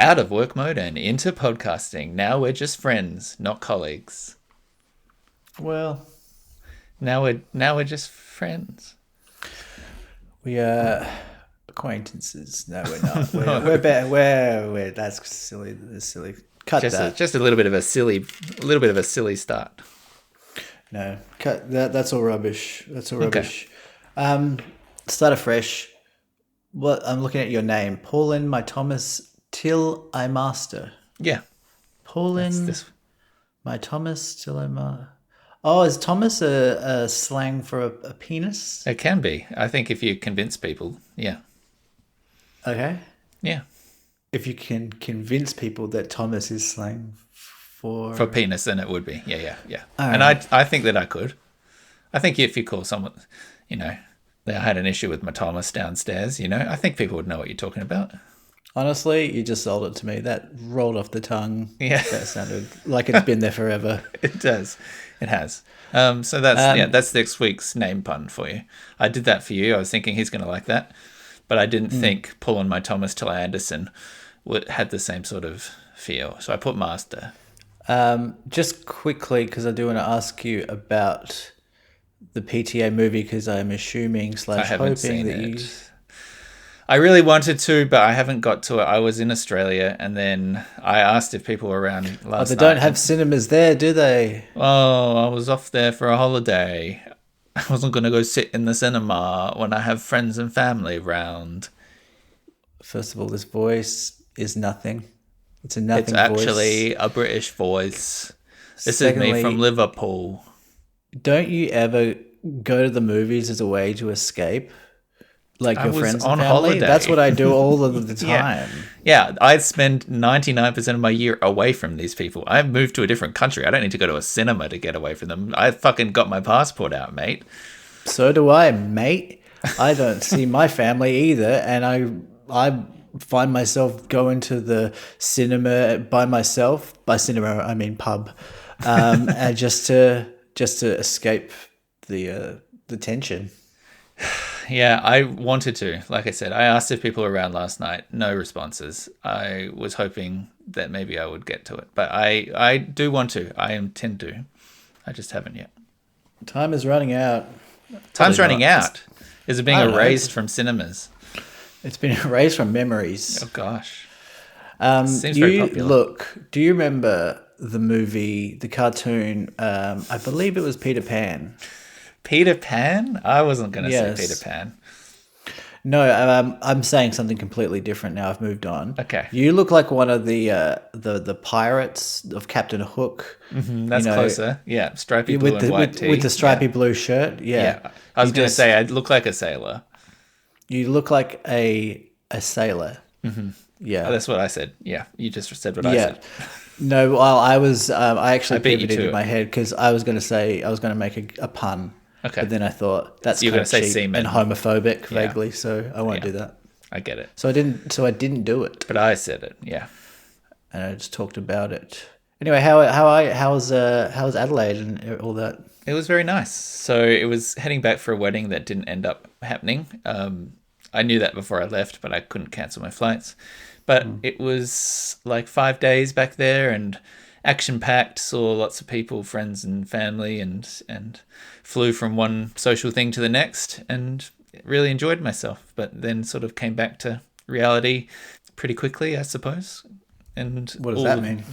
Out of work mode and into podcasting. Now we're just friends, not colleagues. Well, Now we're just friends. we are acquaintances. No, we're not. We're better. We're that's silly. That's silly. Cut that. Just a little bit of a silly start. No, cut that. That's all rubbish. That's all rubbish. Start afresh. What I'm looking at your name, Paulin, my Thomas, till I master. Yeah. Paulin, my Thomas, till I master. Oh, is Thomas a slang for a penis? It can be. I think if you convince people, yeah. Okay. Yeah. If you can convince people that Thomas is slang for penis, then it would be. Yeah. All And right. I think that I could. I think if you call someone, I had an issue with my Thomas downstairs, I think people would know what you're talking about. Honestly, you just sold it to me. That rolled off the tongue. Yeah. That sounded like it's been there forever. It does. It has. So that's next week's name pun for you. I did that for you. I was thinking he's going to like that. But I didn't think Pull on My Thomas till Anderson had the same sort of feel. So I put master. Just quickly, because I do want to ask you about the PTA movie, because I'm assuming / I haven't hoping seen that it. you... I really wanted to, but I haven't got to it. I was in Australia, and then I asked if people were around last night. They don't have cinemas there, do they? Oh, I was off there for a holiday. I wasn't going to go sit in the cinema when I have friends and family around. First of all, this voice is nothing. It's a nothing It's voice. actually a British voice. This Secondly, is me from Liverpool. Don't you ever go to the movies as a way to escape? Like I your was friends on and family? holiday. That's what I do all of the time. Yeah, I spend 99% of my year away from these people. I've moved to a different country. I don't need to go to a cinema to get away from them. I fucking got my passport out, mate. So do I, mate. I don't see my family either, and I find myself going to the cinema by myself. By cinema, I mean pub, and just to escape the tension. Yeah, I wanted to. Like I said, I asked if people were around last night. No responses. I was hoping that maybe I would get to it. But I do want to. I intend to. I just haven't yet. Time is running out. Time's Probably running not. out. Is it being I don't know. erased from cinemas? It's been erased from memories. Oh, gosh. Do Seems very you popular. do you remember the movie, the cartoon? I believe it was Peter Pan. Peter Pan? I wasn't going to Yes. say Peter Pan. No, I'm saying something completely different now. I've moved on. Okay. You look like one of the pirates of Captain Hook. That's you know, closer. Yeah, stripy blue with and the white tee. with the stripy blue shirt. Yeah. Yeah. I was You going to just- say I'd look like a sailor. you look like a sailor. Mm-hmm. Yeah. Oh, that's what I said. Yeah, you just said what I Yeah. said. No, well, I actually I beat you pivoted to in it. my head because I was going to make a pun. Okay. But then I thought that's You're kind gonna of say cheap semen. and homophobic vaguely, so I won't Yeah. do that. I get it. So I didn't do it, But I said it. Yeah. and I just talked about it. Anyway, how's Adelaide and all that? It was very nice. So it was heading back for a wedding that didn't end up happening. I knew that before I left, but I couldn't cancel my flights. But it was like 5 days back there and action-packed, saw lots of people, friends and family, and flew from one social thing to the next and really enjoyed myself. But then sort of came back to reality pretty quickly, I suppose. And What does that mean?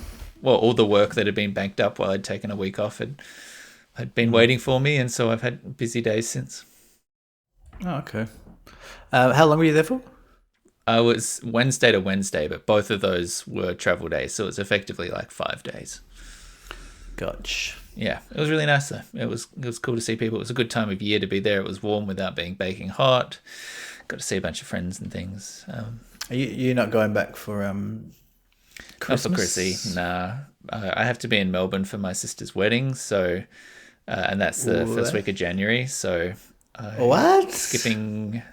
Well, all the work that had been banked up while I'd taken a week off had been waiting for me, and so I've had busy days since. Oh, okay. How long were you there for? I was Wednesday to Wednesday, but both of those were travel days, so it was effectively like 5 days. Gotcha. Yeah, it was really nice though. It was cool to see people. It was a good time of year to be there. It was warm without being baking hot. Got to see a bunch of friends and things. Are you're not going back for Not Christmas? for Chrissy, nah. I have to be in Melbourne for my sister's wedding, so and that's the first week of January. So What? skipping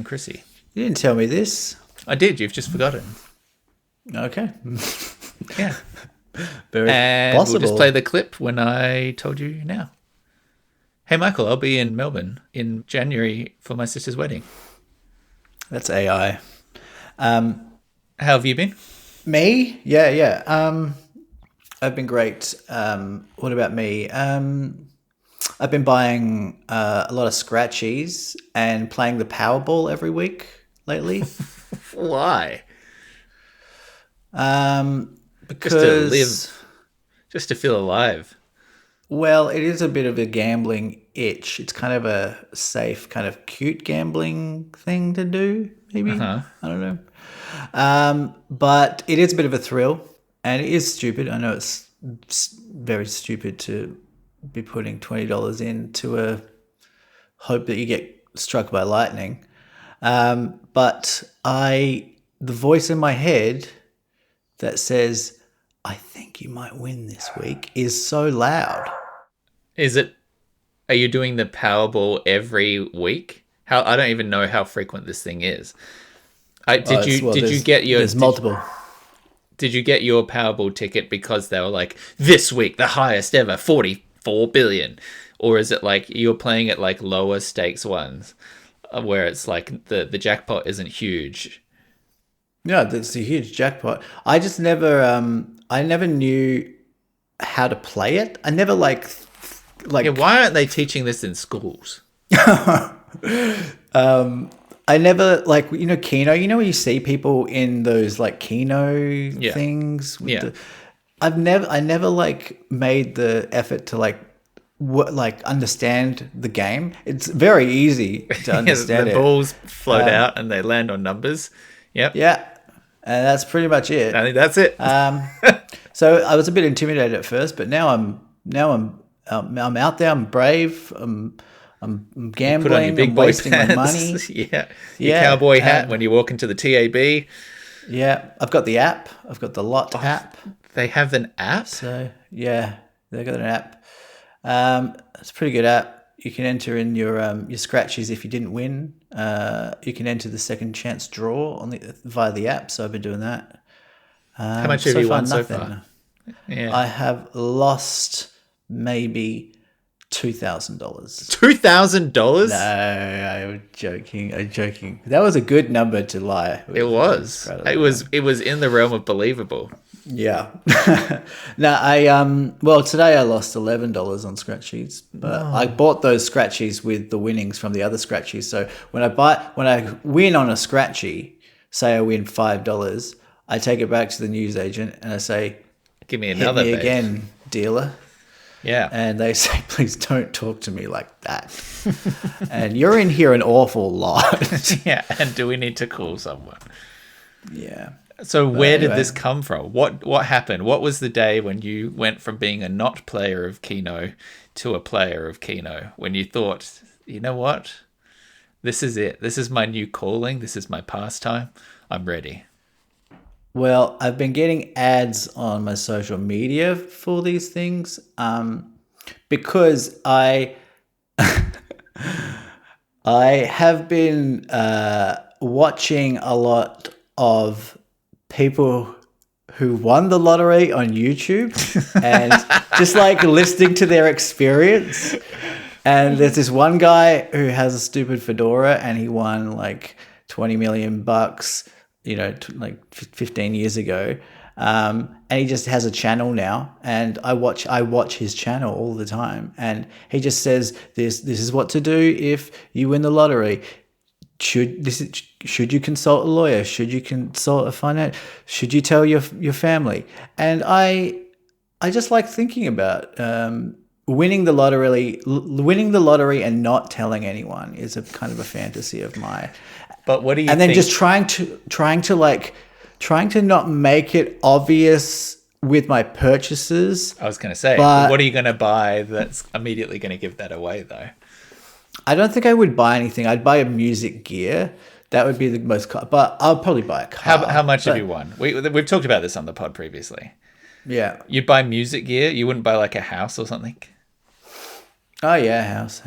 Chrissy. You didn't tell me this. I did. You've just forgotten. Okay. Yeah. Very And possible. we'll just play the clip when I told you now. Hey, Michael, I'll be in Melbourne in January for my sister's wedding. That's AI. How have you been? Me? Yeah, yeah. I've been great. What about me? I've been buying a lot of scratchies and playing the Powerball every week lately. Why? Just to Because, live, just to feel alive. well, it is a bit of a gambling itch. It's kind of a safe, kind of cute gambling thing to do, maybe. Uh-huh. I don't know. But it is a bit of a thrill, and it is stupid. I know it's very stupid to be putting $20 into a hope that you get struck by lightning. But the voice in my head that says, "I think you might win this week," is so loud. Is it? Are you doing the Powerball every week? How I don't even know how frequent this thing is. Oh, Did you get your there's multiple. did you get your Powerball ticket because they were like this week the highest ever 44 billion, or is it like you're playing at like lower stakes ones where it's like the jackpot isn't huge? Yeah, that's a huge jackpot. I just never, I never knew how to play it. I never Yeah, why aren't they teaching this in schools? I never Keno. You know when you see people in those like Keno Yeah. things. Yeah. I never like made the effort to understand the game. It's very easy to understand The it. balls float out and they land on numbers. Yep. Yeah, and that's pretty much it. I think that's it. So I was a bit intimidated at first, but I'm out there. I'm brave. I'm gambling. Put on your big I'm boy wasting my money. pants. Yeah. Your Yeah, cowboy hat when you walk into the TAB. Yeah, I've got the app. I've got the Lot app. They have an app? So yeah, they got an app. It's a pretty good app. You can enter in your scratches if you didn't win. You can enter the second chance draw via the app. So I've been doing that. How much have you won so nothing. far? Yeah. I have lost maybe $2,000. $2,000? No, I'm joking. I'm joking. That was a good number to lie. It was. It was in the realm of believable. Yeah. Today I lost $11 on scratchies, but I bought those scratchies with the winnings from the other scratchies. So when I win on a scratchy, say I win $5, I take it back to the newsagent and I say, Give me "Hit another me babe." again, dealer." Yeah. And they say, "Please don't talk to me like that." And you're in here an awful lot. Yeah. And do we need to call someone? Yeah. So where did anyway. this come from? What happened? What was the day when you went from being a not player of Keno to a player of Keno? When you thought, you know what? This is it. This is my new calling. This is my pastime. I'm ready. Well, I've been getting ads on my social media for these things because I have been watching a lot of people who won the lottery on YouTube and just like listening to their experience. And there's this one guy who has a stupid fedora and he won like 20 million bucks, like 15 years ago. And he just has a channel now, and I watch his channel all the time, and he just says this is what to do if you win the lottery. Should you consult a lawyer? Should you consult a finance? Should you tell your family? And I just like thinking about winning the lottery and not telling anyone is a kind of a fantasy of mine. But what do you And then think? just trying to not make it obvious with my purchases. I was going to say, but- what are you going to buy that's immediately going to give that away, though? I don't think I would buy anything. I'd buy a music gear. That would be the most, but I'll probably buy a car. How much have you won? We've talked about this on the pod previously. Yeah. You'd buy music gear. You wouldn't buy like a house or something. Oh yeah, house.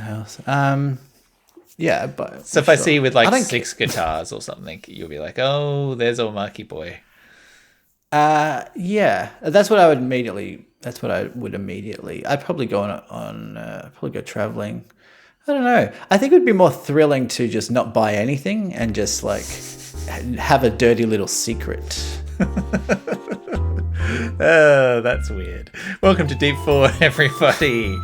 Yeah, but So if I see you with like I don't 6 guitars or something, you'll be like, oh, there's old Marky boy. Yeah, that's what I would immediately. I'd probably go probably go traveling. I don't know. I think it would be more thrilling to just not buy anything and just like have a dirty little secret. Oh, that's weird. Welcome to Deep 4, everybody.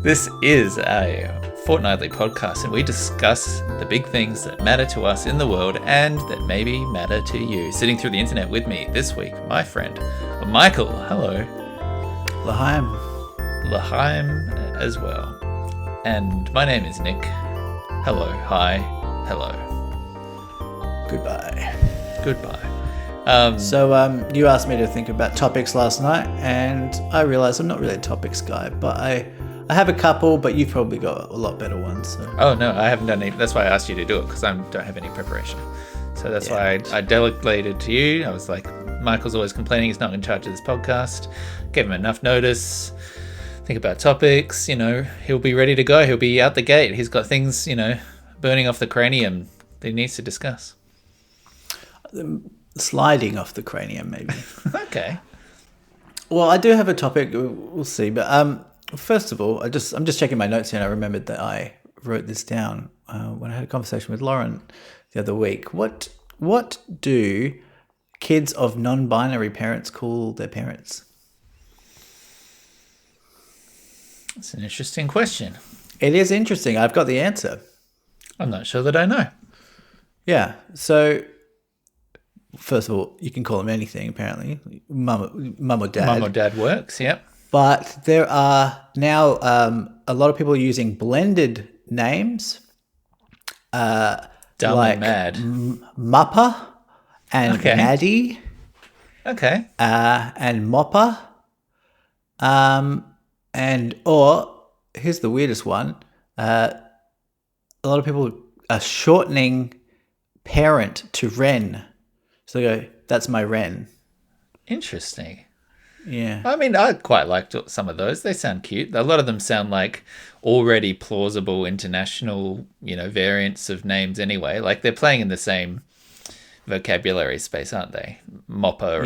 This is a fortnightly podcast, and we discuss the big things that matter to us in the world and that maybe matter to you. Sitting through the internet with me this week, my friend Michael. Hello. L'chaim as well. And my name is Nick. Hello. Hi. Hello. Goodbye. So you asked me to think about topics last night, and I realized I'm not really a topics guy, but I have a couple, but you've probably got a lot better ones. So. Oh, no, I haven't done any. That's why I asked you to do it, because I don't have any preparation. So that's why I delegated to you. I was like, Michael's always complaining he's not in charge of this podcast. Gave him enough notice. Think about topics, he'll be ready to go. He'll be out the gate. He's got things, burning off the cranium that he needs to discuss. Sliding off the cranium, maybe. Okay. Well, I do have a topic. We'll see. But first of all, I'm just checking my notes here, and I remembered that I wrote this down when I had a conversation with Lauren the other week. What do kids of non-binary parents call their parents? That's an interesting question. It is interesting. I've got the answer. I'm not sure that I know. Yeah. So, first of all, you can call them anything, apparently. Mum or dad. Mum or dad works, yep. But there are now a lot of people using blended names. Dumb like and mad. Muppa and Maddie. Okay. And Mopper. Or here's the weirdest one. A lot of people are shortening parent to Ren. So they go, that's my Ren. Interesting. Yeah. I mean, I quite liked some of those. They sound cute. A lot of them sound like already plausible international, variants of names anyway. Like they're playing in the same vocabulary space, aren't they? Mopper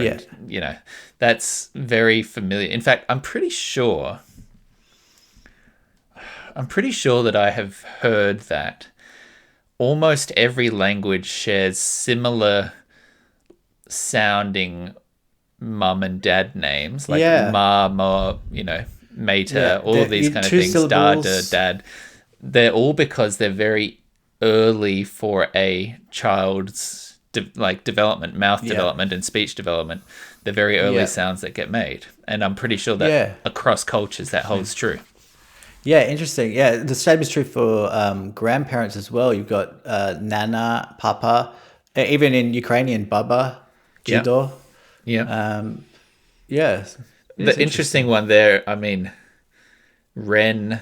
and, that's very familiar. In fact, I'm pretty sure that I have heard that almost every language shares similar sounding mum and dad names, like ma, mater, all of these kind of things, syllables. dad. They're all because they're very early for a child's development, mouth development and speech development. They're very early sounds that get made. And I'm pretty sure that across cultures that holds true. Yeah, interesting. Yeah, the same is true for grandparents as well. You've got Nana, Papa, even in Ukrainian, Baba, Jido. Yeah. The interesting one there, Ren,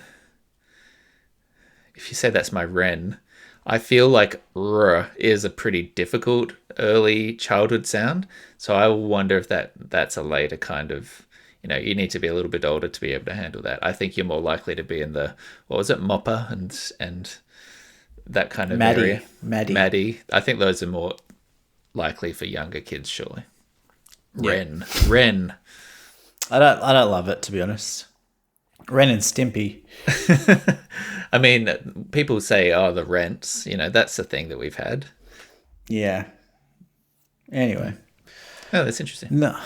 if you say that's my Ren, I feel like R is a pretty difficult early childhood sound. So I wonder if that's a later kind of, you need to be a little bit older to be able to handle that. I think you're more likely to be in the, Mopper and that kind of area. Maddie. I think those are more likely for younger kids, surely. Ren. I don't love it, to be honest. Ren and Stimpy. People say, the rents. That's the thing that we've had. Yeah. Anyway. Oh, that's interesting. No.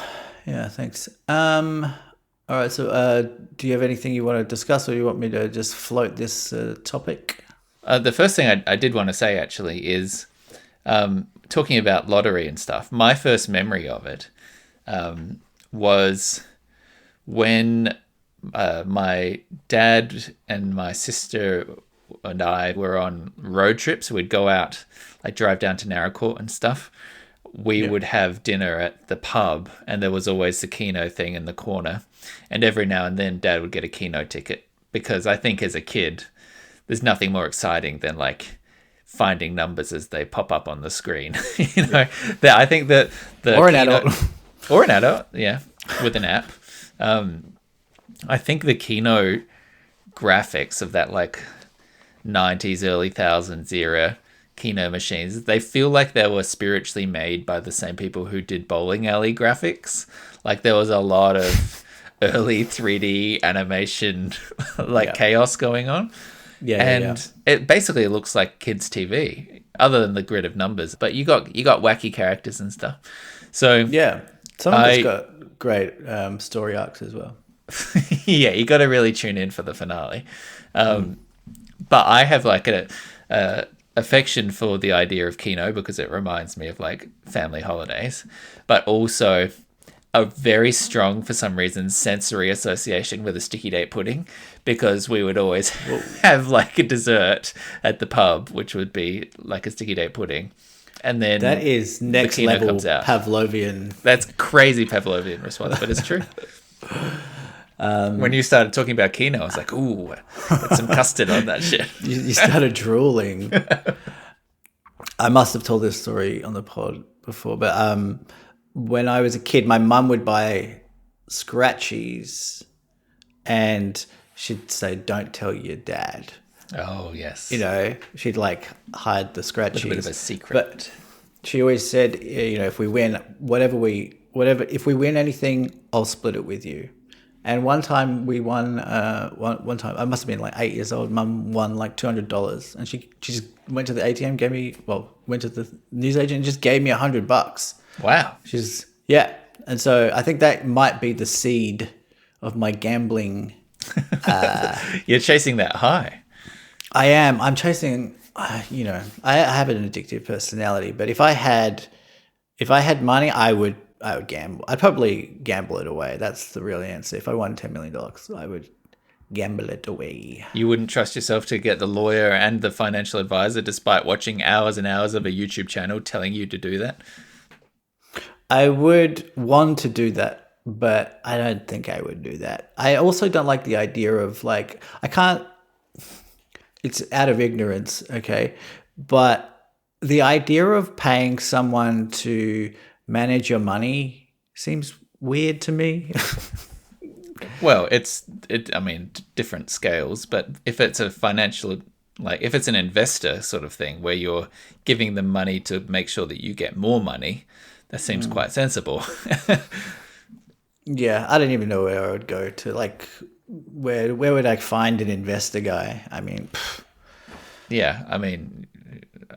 Yeah, thanks. All right, so do you have anything you want to discuss, or you want me to just float this topic? The first thing I did want to say, actually, is talking about lottery and stuff. My first memory of it was when my dad and my sister and I were on road trips. We'd go out, drive down to Narracourt and stuff. We would have dinner at the pub, and there was always the Keno thing in the corner. And every now and then, Dad would get a Keno ticket, because I think as a kid, there's nothing more exciting than finding numbers as they pop up on the screen. I think that or an adult, with an app. I think the Keno graphics of that 90s, early thousands era Keno machines, they feel like they were spiritually made by the same people who did bowling alley graphics. There was a lot of early 3D animation chaos going on. It basically looks like kids TV, other than the grid of numbers. But you got wacky characters and stuff. So Yeah. Some of it's got great story arcs as well. yeah, you got to really tune in for the finale. But I have like a affection for the idea of Keno because it reminds me of like family holidays, but also a very strong, for some reason, sensory association with a sticky date pudding, because we would always have like a dessert at the pub, which would be like a sticky date pudding. And then That is next the Keno level comes out. Pavlovian. That's crazy Pavlovian response, but it's true. When you started talking about Keno, I was like, ooh, put some custard on that shit. You started drooling. I must have told this story on the pod before, but when I was a kid, my mum would buy scratchies and she'd say, "Don't tell your dad." Oh, yes. You know, she'd like hide the scratchies. A bit of a secret. But she always said, you know, if we win, if we win anything, I'll split it with you. And one time we won, one time, I must have been like 8 years old, Mum won like $200. And she just went to the ATM, went to the newsagent and just gave me $100. Wow. Yeah. And so I think that might be the seed of my gambling. You're chasing that high. I am. I'm chasing, you know, I have an addictive personality, but if I had money, I would gamble. I'd probably gamble it away. That's the real answer. If I won $10 million, I would gamble it away. You wouldn't trust yourself to get the lawyer and the financial advisor despite watching hours and hours of a YouTube channel telling you to do that? I would want to do that, but I don't think I would do that. I also don't like the idea of like, it's out of ignorance, okay? But the idea of paying someone to manage your money seems weird to me. Well, I mean, different scales, but if it's a financial, like if it's an investor sort of thing where you're giving them money to make sure that you get more money, that seems quite sensible. Yeah, I don't even know where I would go to. Like, where would I find an investor guy? I mean, Yeah, I mean,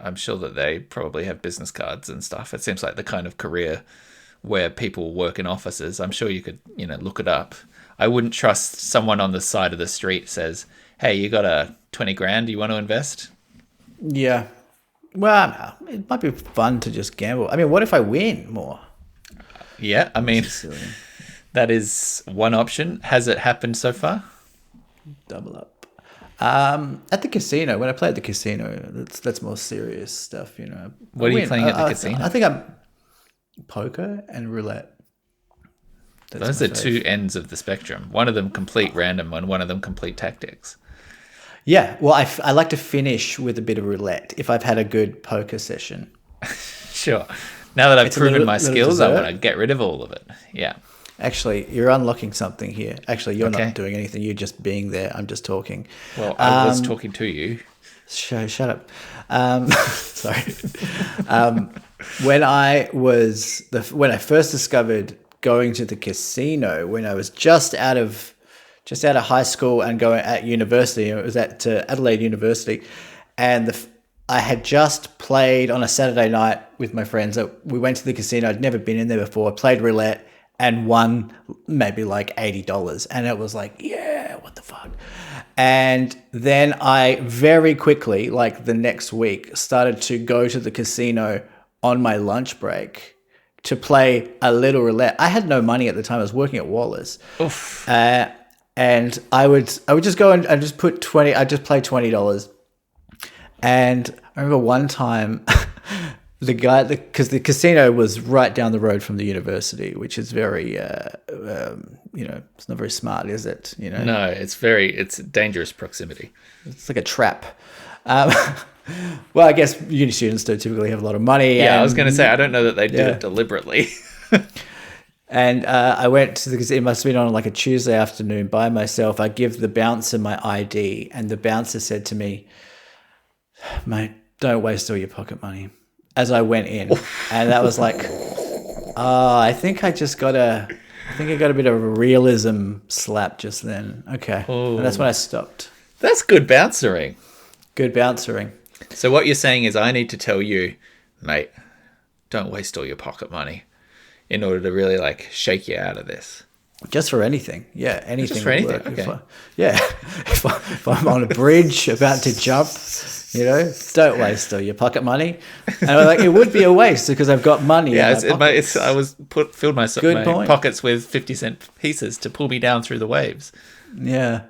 I'm sure that they probably have business cards and stuff. It seems like the kind of career where people work in offices. I'm sure you could, look it up. I wouldn't trust someone on the side of the street says, "Hey, you got a 20 grand, do you want to invest?" yeah. Well, it might be fun to just gamble. I mean, what if I win more? Yeah, I mean, Silly. that is one option. Has it happened so far? Double up. At the casino, when I play at the casino, that's more serious stuff, What are you playing at the casino? I think I'm poker and roulette. Those are two ends of the spectrum. One of them complete random and one of them complete tactics. Yeah, well, I like to finish with a bit of roulette if I've had a good poker session. Sure. Now that I've proven my skills, I dessert. want to get rid of all of it. Yeah. Actually, you're unlocking something here. Actually, you're Okay. not doing anything. You're just being there. I'm just talking. Well, I was talking to you. Shut up. Sorry. When I first discovered going to the casino, when I was just out of high school and going at university, it was at Adelaide University, and I had just played on a Saturday night with my friends. We went to the casino. I'd never been in there before. I played roulette and won maybe like $80, and it was like, yeah, what the fuck. And then I very quickly, like the next week, started to go to the casino on my lunch break to play a little roulette. I had no money at the time. I was working at Wallace. Oof. And I would just go and just put 20, I just play $20. And I remember one time the guy, because the casino was right down the road from the university, which is very, it's not very smart, is it? No, it's dangerous proximity. It's like a trap. Well, I guess uni students don't typically have a lot of money. Yeah, I was going to say, I don't know that they do it deliberately. And I went to the casino. It must have been on like a Tuesday afternoon by myself. I give the bouncer my ID, and the bouncer said to me, "Mate, don't waste all your pocket money." As I went in, and that was like, I think I got a bit of a realism slap just then. Okay, and that's when I stopped. That's good bouncering. Good bouncering. So what you're saying is I need to tell you, mate, don't waste all your pocket money. in order to really like shake you out of this. Just for anything. Yeah, anything Just for would anything, work. okay. If I'm on a bridge about to jump, don't waste all your pocket money. And I'm like, it would be a waste because I've got money Yeah, in my pockets. I filled my Point. pockets with 50-cent pieces to pull me down through the waves. Yeah.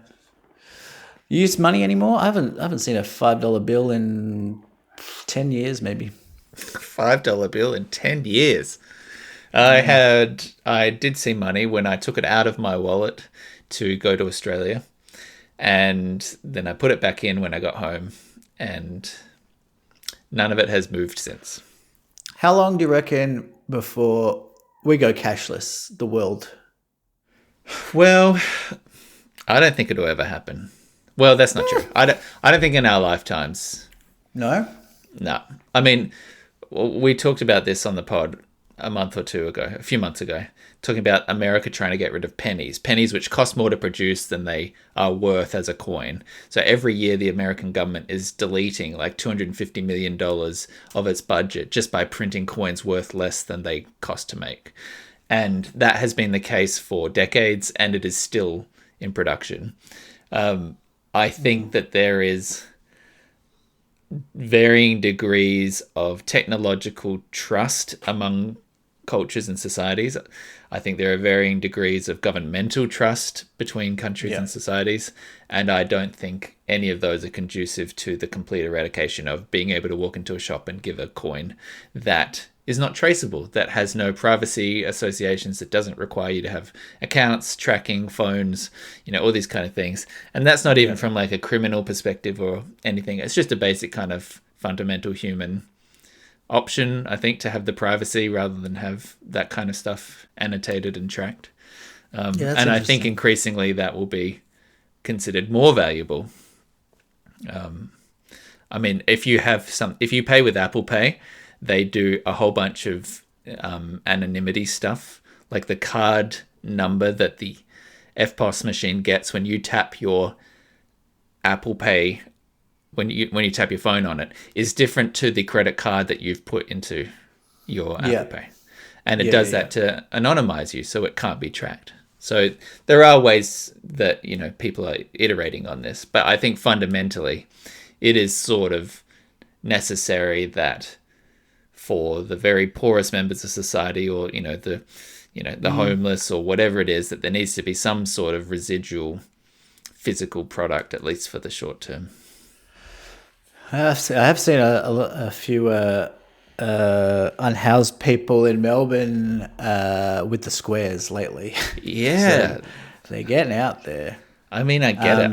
You use money anymore? I haven't seen a $5 bill in 10 years, maybe. $5 bill in 10 years. I did see money when I took it out of my wallet to go to Australia, and then I put it back in when I got home, and none of it has moved since. How long do you reckon before we go cashless, the world? Well, I don't think it'll ever happen. Well, that's not true. I don't think in our lifetimes. No? No. I mean, we talked about this on the pod a few months ago, talking about America trying to get rid of pennies which cost more to produce than they are worth as a coin. So every year the American government is deleting like $250 million of its budget just by printing coins worth less than they cost to make. And that has been the case for decades, and it is still in production. I think that there is varying degrees of technological trust among cultures and societies. I think there are varying degrees of governmental trust between countries and societies, and I don't think any of those are conducive to the complete eradication of being able to walk into a shop and give a coin that is not traceable, that has no privacy associations, that doesn't require you to have accounts, tracking, phones, all these kind of things. And that's not even from like a criminal perspective or anything. It's just a basic kind of fundamental human option, I think, to have the privacy rather than have that kind of stuff annotated and tracked. And I think increasingly that will be considered more valuable. I mean, if you pay with Apple Pay, they do a whole bunch of anonymity stuff, like the card number that the FPOS machine gets when you tap your Apple Pay, when you tap your phone on it, is different to the credit card that you've put into your Apple Pay. And it does that to anonymize you, so it can't be tracked. So there are ways that, people are iterating on this, but I think fundamentally it is sort of necessary that for the very poorest members of society, or the homeless or whatever it is, that there needs to be some sort of residual physical product, at least for the short term. I have seen a few unhoused people in Melbourne with the squares lately. Yeah, so they're getting out there. I mean, I get it.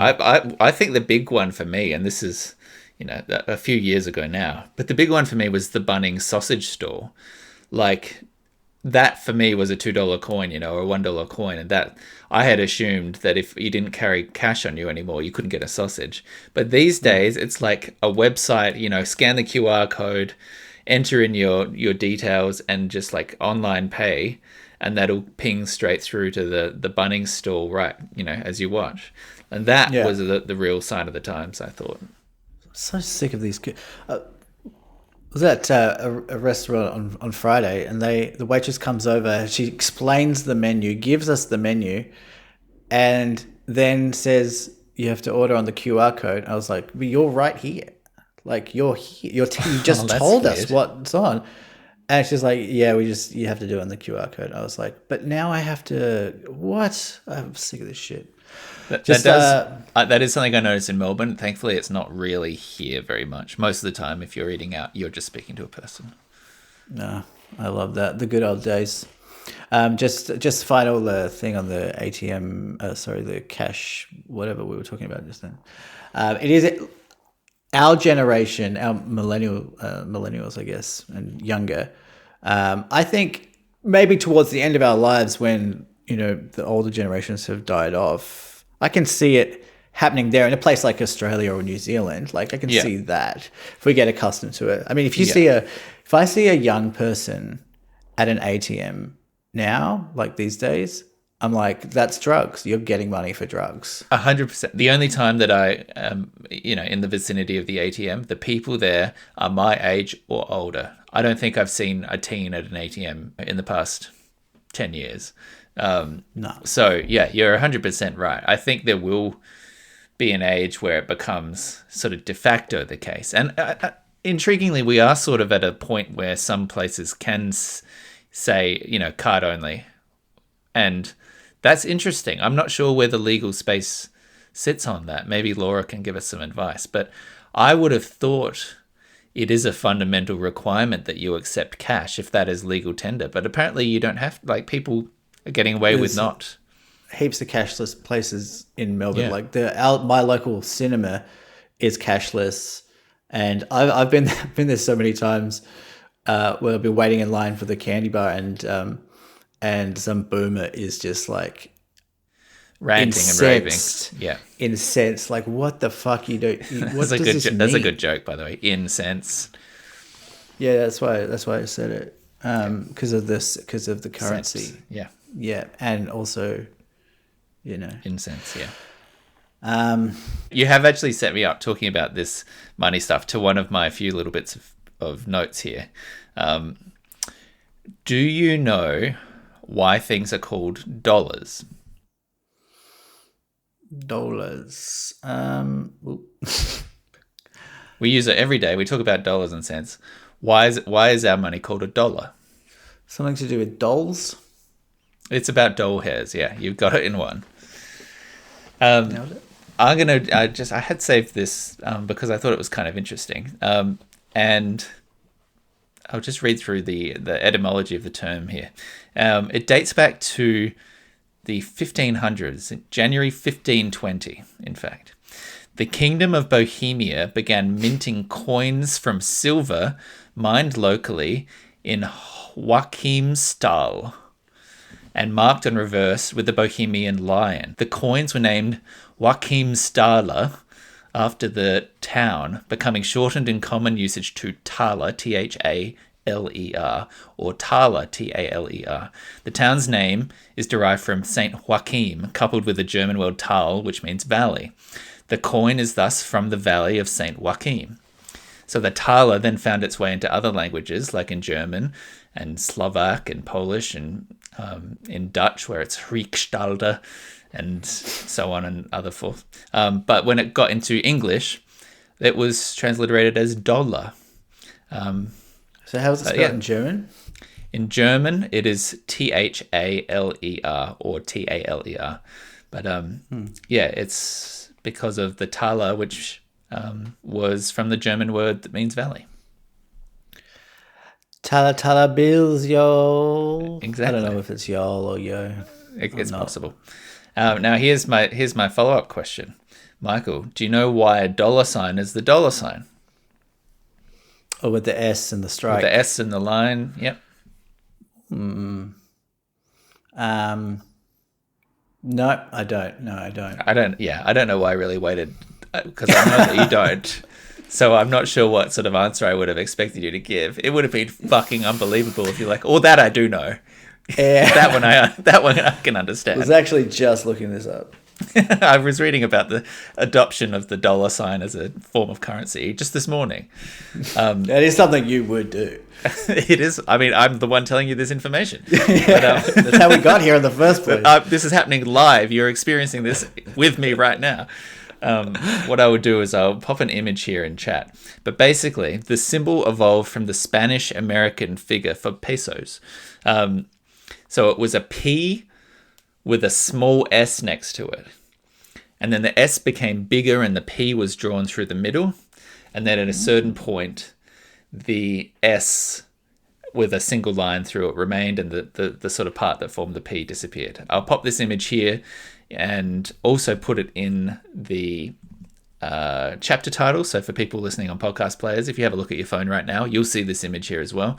I think the big one for me, and this is a few years ago now, but the big one for me was the Bunnings sausage store. Like, that for me was a $2 coin, or a $1 coin, and that I had assumed that if you didn't carry cash on you anymore, you couldn't get a sausage. But these days, it's like a website, scan the QR code, enter in your details, and just like online pay, and that'll ping straight through to the Bunnings store, right? As you watch, and that was the real sign of the times, I thought. So sick of these. Was at a restaurant on Friday, and the waitress comes over. She explains the menu, gives us the menu, and then says you have to order on the QR code. I was like, "But you're right here. Like, you're here. You just told us what's on." And she's like, "Yeah, you have to do it on the QR code." I was like, "But now I have to what? I'm sick of this shit." That is something I noticed in Melbourne. Thankfully, it's not really here very much. Most of the time, if you're eating out, you're just speaking to a person. No, I love that. The good old days. Just final thing on the ATM. The cash, whatever we were talking about just then. It is our generation, our millennials, I guess, and younger. I think maybe towards the end of our lives, when the older generations have died off, I can see it happening there in a place like Australia or New Zealand. Like, I can see that if we get accustomed to it. I mean, if I see a young person at an ATM now, like these days, I'm like, that's drugs. You're getting money for drugs. 100%. The only time that I am, in the vicinity of the ATM, the people there are my age or older. I don't think I've seen a teen at an ATM in the past 10 years. No. So, yeah, you're 100% right. I think there will be an age where it becomes sort of de facto the case. And intriguingly, we are sort of at a point where some places can say, card only. And that's interesting. I'm not sure where the legal space sits on that. Maybe Laura can give us some advice. But I would have thought it is a fundamental requirement that you accept cash if that is legal tender. But apparently you don't have, people are getting away with not. Heaps of cashless places in Melbourne. Yeah. Like my local cinema is cashless, and I've been there so many times where I've been waiting in line for the candy bar, and some boomer is just like Ranting and raving. Yeah. Incensed. Like, what the fuck you do? What does this mean? That's a good joke, by the way. Incense. Yeah, that's why I said it. Because of the currency. Cents. Yeah. Yeah, and also, incense. Yeah. You have actually set me up talking about this money stuff to one of my few little bits of notes here. Do you know why things are called dollars? Dollars. We use it every day. We talk about dollars and cents. Why is our money called a dollar? Something to do with dolls? It's about doll hairs. Yeah, you've got it in one. Nailed it. I had saved this because I thought it was kind of interesting. And I'll just read through the etymology of the term here. It dates back to the 1500s, January 1520, in fact. The Kingdom of Bohemia began minting coins from silver mined locally in Joachimsthal and marked and reversed with the Bohemian lion. The coins were named Joachimsthaler after the town, becoming shortened in common usage to Thaler, T-H-A-L-E-R, or Thaler, T-A-L-E-R. The town's name is derived from Saint Joachim, coupled with the German word Tal, which means valley. The coin is thus from the valley of Saint Joachim. So the Thaler then found its way into other languages, like in German and Slovak and Polish, and in Dutch, where it's Rikstalder, and so on and other forth. But when it got into English, it was transliterated as dollar. So how is it spelled in German? In German, it is T-H-A-L-E-R or T-A-L-E-R. But it's because of the Thaler, which was from the German word that means valley. Tala bills, yo. Exactly. I don't know if it's y'all or yo. It's possible. Now here's my follow-up question. Michael, do you know why a dollar sign is the dollar sign? Oh, with the S and the strike. With the S and the line, yep. No, I don't. No, I don't. I don't know why I really waited, because I know that you don't. So I'm not sure what sort of answer I would have expected you to give. It would have been fucking unbelievable if you're like, oh, that I do know. Yeah. that one I can understand. I was actually just looking this up. I was reading about the adoption of the dollar sign as a form of currency just this morning. That is something you would do. It is. I mean, I'm the one telling you this information. Yeah, but, that's how we got here in the first place. This is happening live. You're experiencing this with me right now. What I would do is I'll pop an image here in chat. But basically, the symbol evolved from the Spanish-American figure for pesos. So it was a P with a small S next to it. And then the S became bigger and the P was drawn through the middle. And then at a certain point, the S with a single line through it remained, and the sort of part that formed the P disappeared. I'll pop this image here and also put it in the chapter title. So for people listening on podcast players, if you have a look at your phone right now, you'll see this image here as well.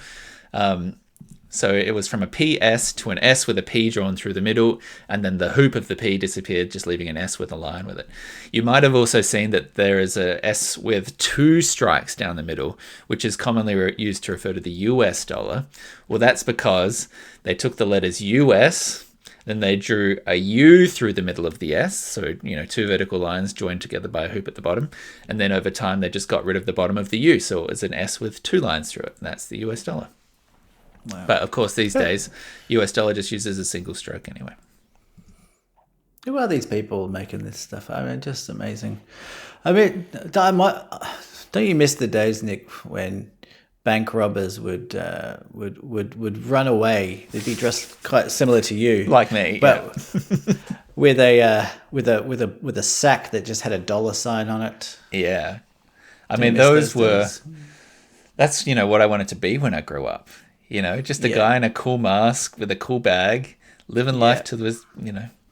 So it was from a PS to an S with a P drawn through the middle, and then the hoop of the P disappeared, just leaving an S with a line with it. You might have also seen that there is a S with two strikes down the middle, which is commonly used to refer to the US dollar. Well, that's because they took the letters US, then they drew a U through the middle of the S, so, two vertical lines joined together by a hoop at the bottom, and then over time they just got rid of the bottom of the U, so it was an S with two lines through it, and that's the US dollar. Wow. But of course, these days, US dollar just uses a single stroke anyway. Who are these people making this stuff? I mean, just amazing. I mean, don't you miss the days, Nick, when bank robbers would run away? They'd be dressed quite similar to you, Like me, but with a sack that just had a $sign on it. yeah. I Don't you mean, miss those were. days? That's what I wanted to be when I grew up. Just a Yeah. guy in a cool mask with a cool bag, living life Yeah. to the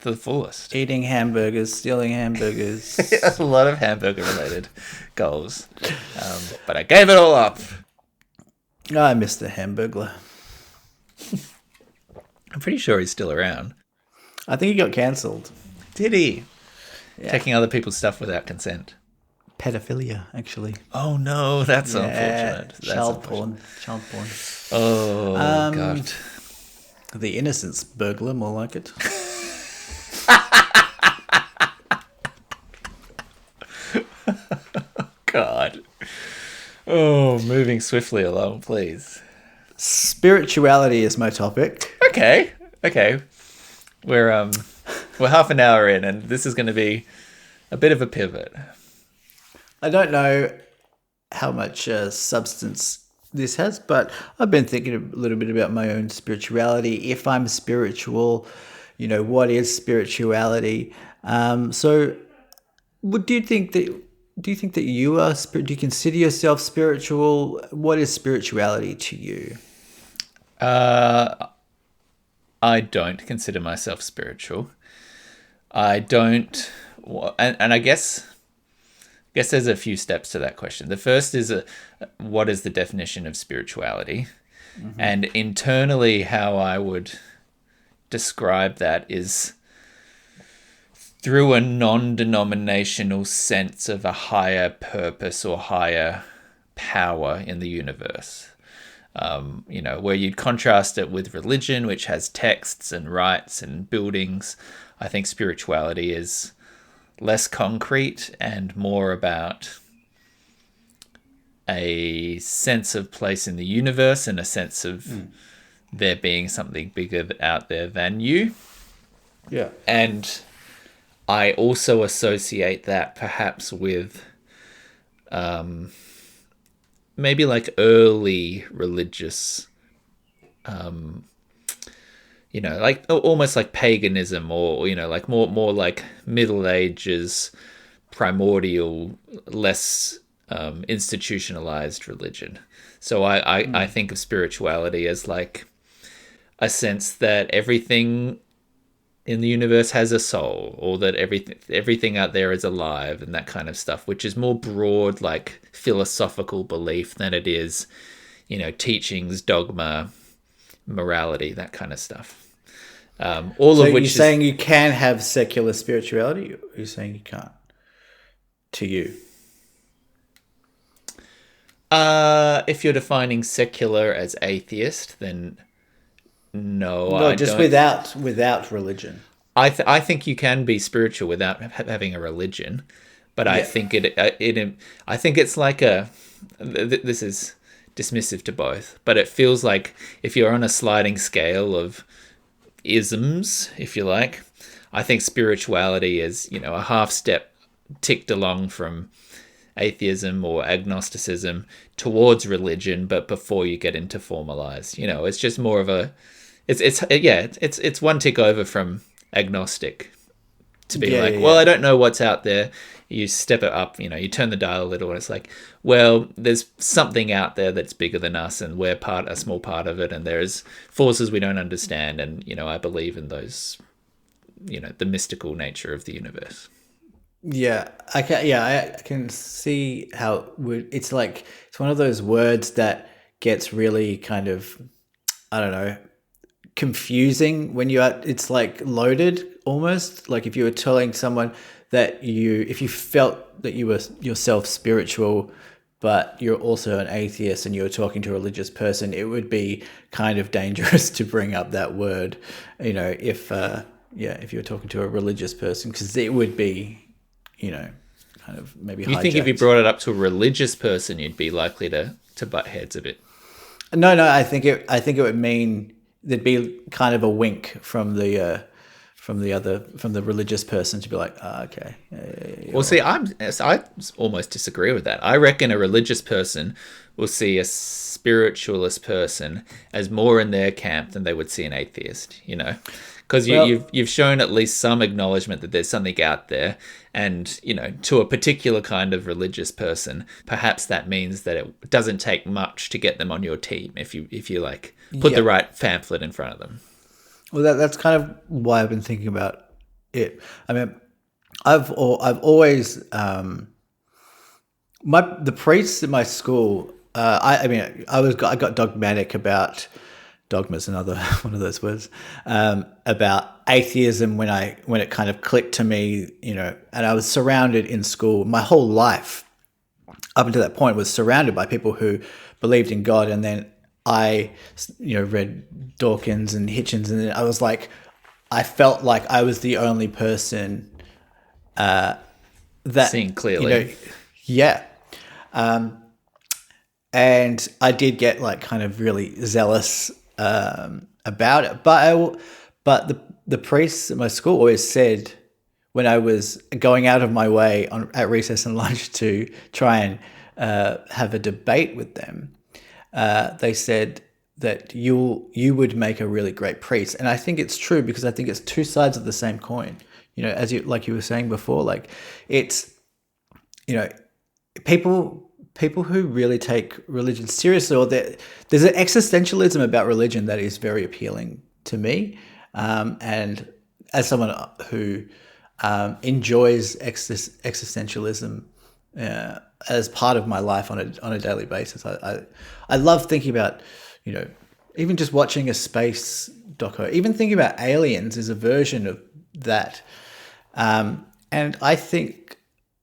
to the fullest. Eating hamburgers, stealing hamburgers. A lot of hamburger related goals, but I gave it all up. I miss the Hamburglar. I'm pretty sure he's still around. I think he got cancelled. Did he? Yeah. Taking other people's stuff without consent. Pedophilia, actually. Oh no, that's Yeah, unfortunate. That's child unfortunate. porn. Child porn. Oh god. The innocence burglar, more like it. God. Oh, moving swiftly along, please. Spirituality is my topic. Okay. We're half an hour in, and this is going to be a bit of a pivot. I don't know how much substance this has, but I've been thinking a little bit about my own spirituality. If I'm spiritual, what is spirituality? So, do you think that you are? Do you consider yourself spiritual? What is spirituality to you? I don't consider myself spiritual. I don't, and I guess there's a few steps to that question. The first is what is the definition of spirituality? Mm-hmm. And internally, how I would describe that is through a non-denominational sense of a higher purpose or higher power in the universe. Where you'd contrast it with religion, which has texts and rites and buildings. I think spirituality is less concrete and more about a sense of place in the universe and a sense of there being something bigger out there than you. Yeah. And I also associate that perhaps with maybe like early religious, like almost like paganism or, like more like Middle Ages, primordial, less institutionalized religion. So I think of spirituality as like a sense that everything in the universe has a soul, or that everything out there is alive, and that kind of stuff, which is more broad, like philosophical belief than it is, teachings, dogma, morality, that kind of stuff. All of which you're saying you can have secular spirituality, or you're saying you can't? To you, if you're defining secular as atheist, then no, I just don't. without religion. I think you can be spiritual without having a religion, but I think I think it's like this is dismissive to both, but it feels like if you're on a sliding scale of isms, if you like, I think spirituality is a half step ticked along from atheism or agnosticism towards religion, but before you get into formalized, it's just more of a it's one tick over from agnostic to be well, I don't know what's out there. You step it up, you turn the dial a little, and it's like, well, there's something out there that's bigger than us, and we're a small part of it, and there's forces we don't understand, and I believe in those, the mystical nature of the universe. Yeah, I can see how it's like it's one of those words that gets really kind of, I don't know, confusing when it's like loaded almost. Like if you were telling someone that if you felt that you were yourself spiritual, but you're also an atheist and you're talking to a religious person, it would be kind of dangerous to bring up that word, if you're talking to a religious person, because it would be, kind of maybe You think if you brought it up to a religious person, you'd be likely to butt heads a bit? No. I think it would mean there'd be kind of a wink from the religious person to be like, okay, Well, see, I almost disagree with that. I reckon a religious person will see a spiritualist person as more in their camp than they would see an atheist. Because well, you've shown at least some acknowledgement that there's something out there, and to a particular kind of religious person, perhaps that means that it doesn't take much to get them on your team if you like put the yeah. right pamphlet in front of them. Well, that's kind of why I've been thinking about it. I mean, I've always the priests at my school. I got dogmatic about dogma's another one of those words about atheism when it kind of clicked to me, and I was surrounded in school my whole life up until that point was surrounded by people who believed in God, and then I read Dawkins and Hitchens, and then I was like, I felt like I was the only person that Seeing clearly. yeah. And I did get like kind of really zealous about it, but the priests at my school always said when I was going out of my way at recess and lunch to try and have a debate with them, they said that you would make a really great priest, and I think it's true because I think it's two sides of the same coin. As you were saying before, like it's people who really take religion seriously, or there's an existentialism about religion that is very appealing to me, and as someone who enjoys existentialism as part of my life on a daily basis. I love thinking about, even just watching a space doco, even thinking about Aliens is a version of that. And I think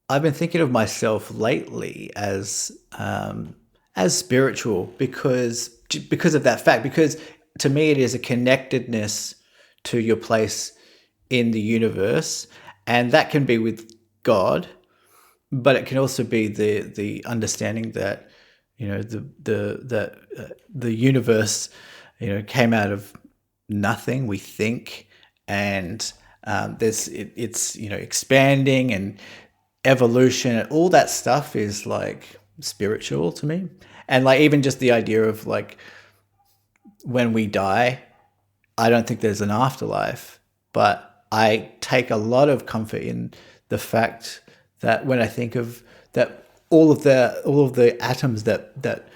I've been thinking of myself lately as spiritual because of that fact. Because to me, it is a connectedness to your place in the universe, and that can be with God, but it can also be the understanding that the universe came out of nothing, we think, and it's expanding, and evolution and all that stuff is like spiritual to me. And like even just the idea of like when we die, I don't think there's an afterlife, but I take a lot of comfort in the fact that when I think of that, all of the atoms that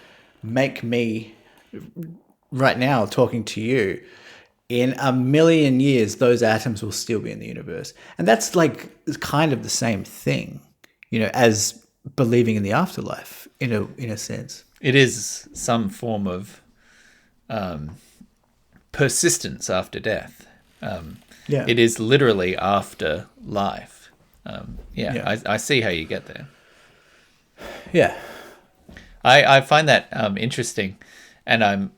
make me right now talking to you, in a million years, those atoms will still be in the universe. And that's like kind of the same thing, as believing in the afterlife in a sense. It is some form of persistence after death. Yeah. It is literally after life. Yeah. I see how you get there. Yeah. I find that interesting, and I'm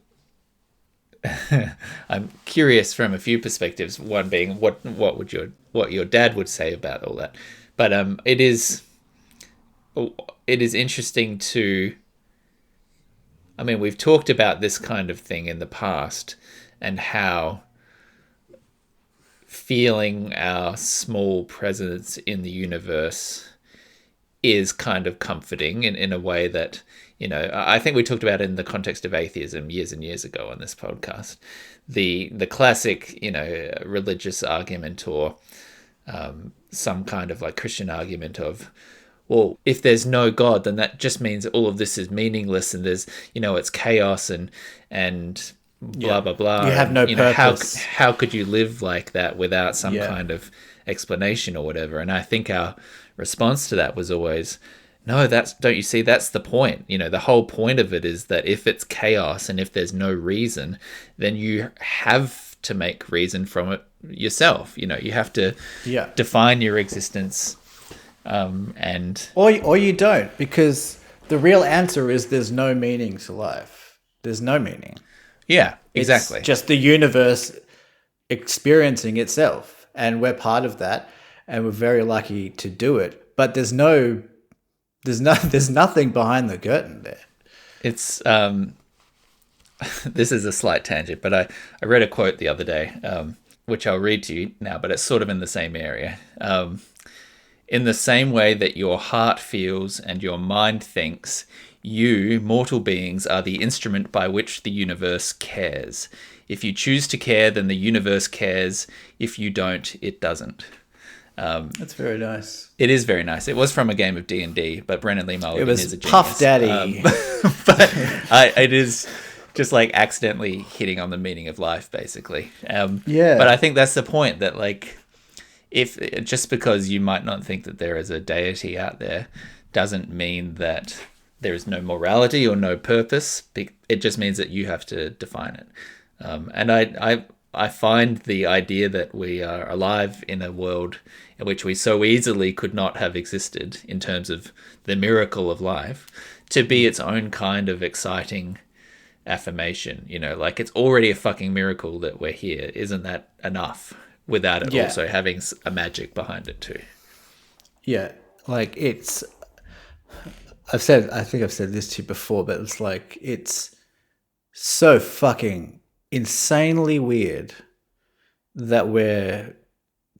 curious from a few perspectives. One being what your dad would say about all that, but it is interesting to. I mean, we've talked about this kind of thing in the past, and how feeling our small presence in the universe is kind of comforting in a way that, I think we talked about it in the context of atheism years and years ago on this podcast. The classic, religious argument, or some kind of like Christian argument of, well, if there's no God, then that just means that all of this is meaningless, and there's, it's chaos and blah blah blah. You have no purpose. How could you live like that without some Yeah. kind of explanation or whatever? And I think our response to that was always, no, don't you see, that's the point. The whole point of it is that if it's chaos and if there's no reason, then you have to make reason from it yourself. You have to define your existence, and Or you don't, because the real answer is there's no meaning to life. There's no meaning. yeah, exactly. It's just the universe experiencing itself, and we're part of that, and we're very lucky to do it. But there's nothing behind the curtain there. It's this is a slight tangent, but I read a quote the other day, which I'll read to you now, but it's sort of in the same area. In the same way that your heart feels and your mind thinks, you, mortal beings, are the instrument by which the universe cares. If you choose to care, then the universe cares. If you don't, it doesn't. That's very nice. It is very nice. It was from a game of D&D, but Brennan Lee Mulligan is a genius. Puff Daddy. But it is just like accidentally hitting on the meaning of life, basically. Yeah. But I think that's the point, that like, if just because you might not think that there is a deity out there doesn't mean that there is no morality or no purpose. It just means that you have to define it. And I find the idea that we are alive in a world in which we so easily could not have existed in terms of the miracle of life to be its own kind of exciting affirmation. You know, like, it's already a fucking miracle that we're here. Isn't that enough without it also having a magic behind it too? Yeah. Like, I think I've said this to you before, but it's like, it's so fucking insanely weird that we're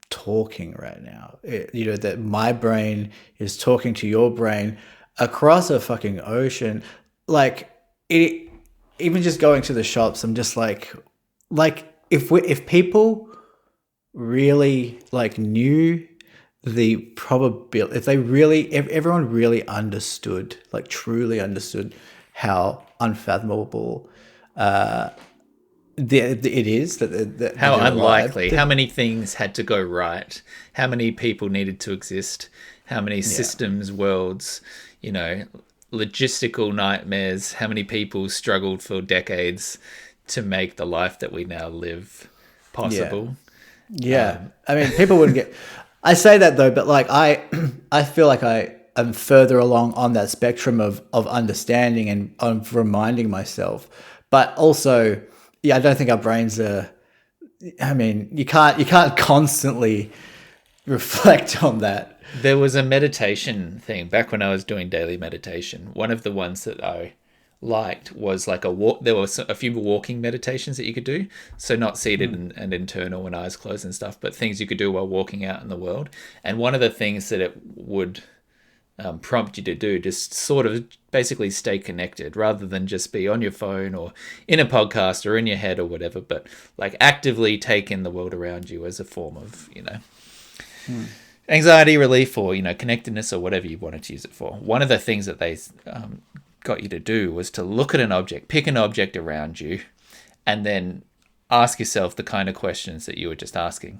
talking right now. That my brain is talking to your brain across a fucking ocean. Like, even just going to the shops, I'm just like if people really like knew the probability, if everyone really understood, like truly understood how unfathomable it is that How they're unlikely, alive. how many things had to go right, how many people needed to exist, how many systems, worlds, logistical nightmares, how many people struggled for decades to make the life that we now live possible. Yeah. I mean, people wouldn't get... I say that though, but like I feel like I am further along on that spectrum of understanding and of reminding myself. But also, I don't think our brains are... I mean, you can't constantly reflect on that. There was a meditation thing back when I was doing daily meditation. One of the ones that I liked was like a walk. There were a few walking meditations that you could do. So not seated and internal and eyes closed and stuff, but things you could do while walking out in the world. And one of the things that it would prompt you to do, just sort of basically stay connected rather than just be on your phone or in a podcast or in your head or whatever, but like actively take in the world around you as a form of, anxiety relief or, connectedness or whatever you wanted to use it for. One of the things that they got you to do was to look at an object, pick an object around you, and then ask yourself the kind of questions that you were just asking.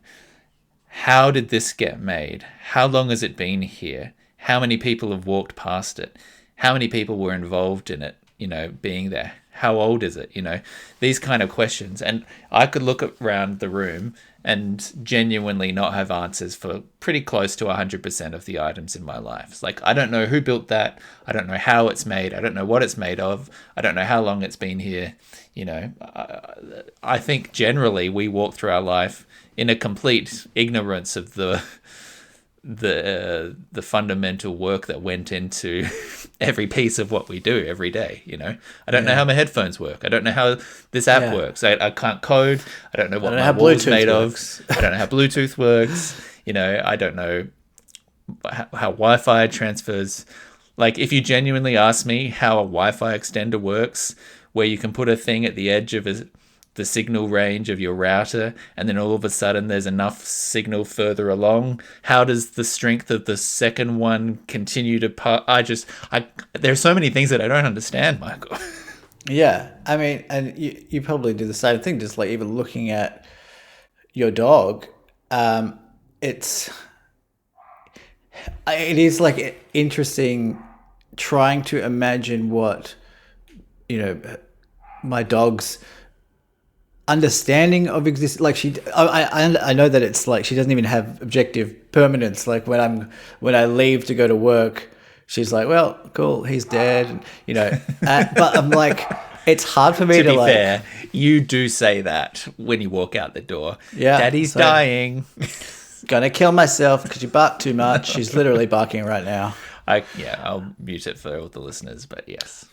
How did this get made? How long has it been here? How many people have walked past it? How many people were involved in it, being there? How old is it? These kind of questions. And I could look around the room and genuinely not have answers for pretty close to 100% of the items in my life. It's like, I don't know who built that. I don't know how it's made. I don't know what it's made of. I don't know how long it's been here. I think generally we walk through our life in a complete ignorance of the fundamental work that went into every piece of what we do every day. I don't know how my headphones work. I don't know how this app works. I can't code. I don't know what my wall's made of. I don't know how Bluetooth works. I don't know how Wi-Fi transfers. Like, if you genuinely ask me how a Wi-Fi extender works, where you can put a thing at the edge of the signal range of your router, and then all of a sudden there's enough signal further along. How does the strength of the second one continue to there's so many things that I don't understand, Michael. Yeah. I mean, and you probably do the same thing, just like even looking at your dog. It is like interesting trying to imagine what, my dog's understanding of existence. Like I know that it's like she doesn't even have objective permanence. Like when I leave to go to work, she's like, well, cool, he's dead, but I'm like, it's hard for me to be like... fair, you do say that when you walk out the door. Yeah, Daddy's dying. Gonna kill myself because you bark too much. She's literally barking right now. I'll mute it for all the listeners, but yes.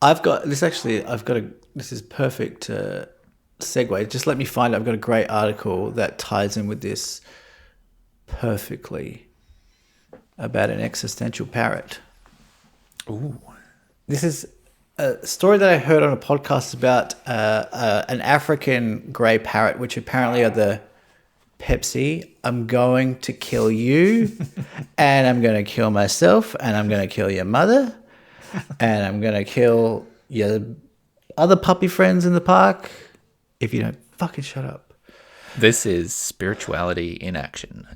I've got this actually. This is perfect segue. Just let me find. I've got a great article that ties in with this perfectly about an existential parrot. Ooh. This is a story that I heard on a podcast about an African grey parrot, which apparently are the Pepsi. I'm going to kill you, and I'm going to kill myself, and I'm going to kill your mother, and I'm going to kill your other puppy friends in the park if you don't fucking shut up. This is spirituality in action.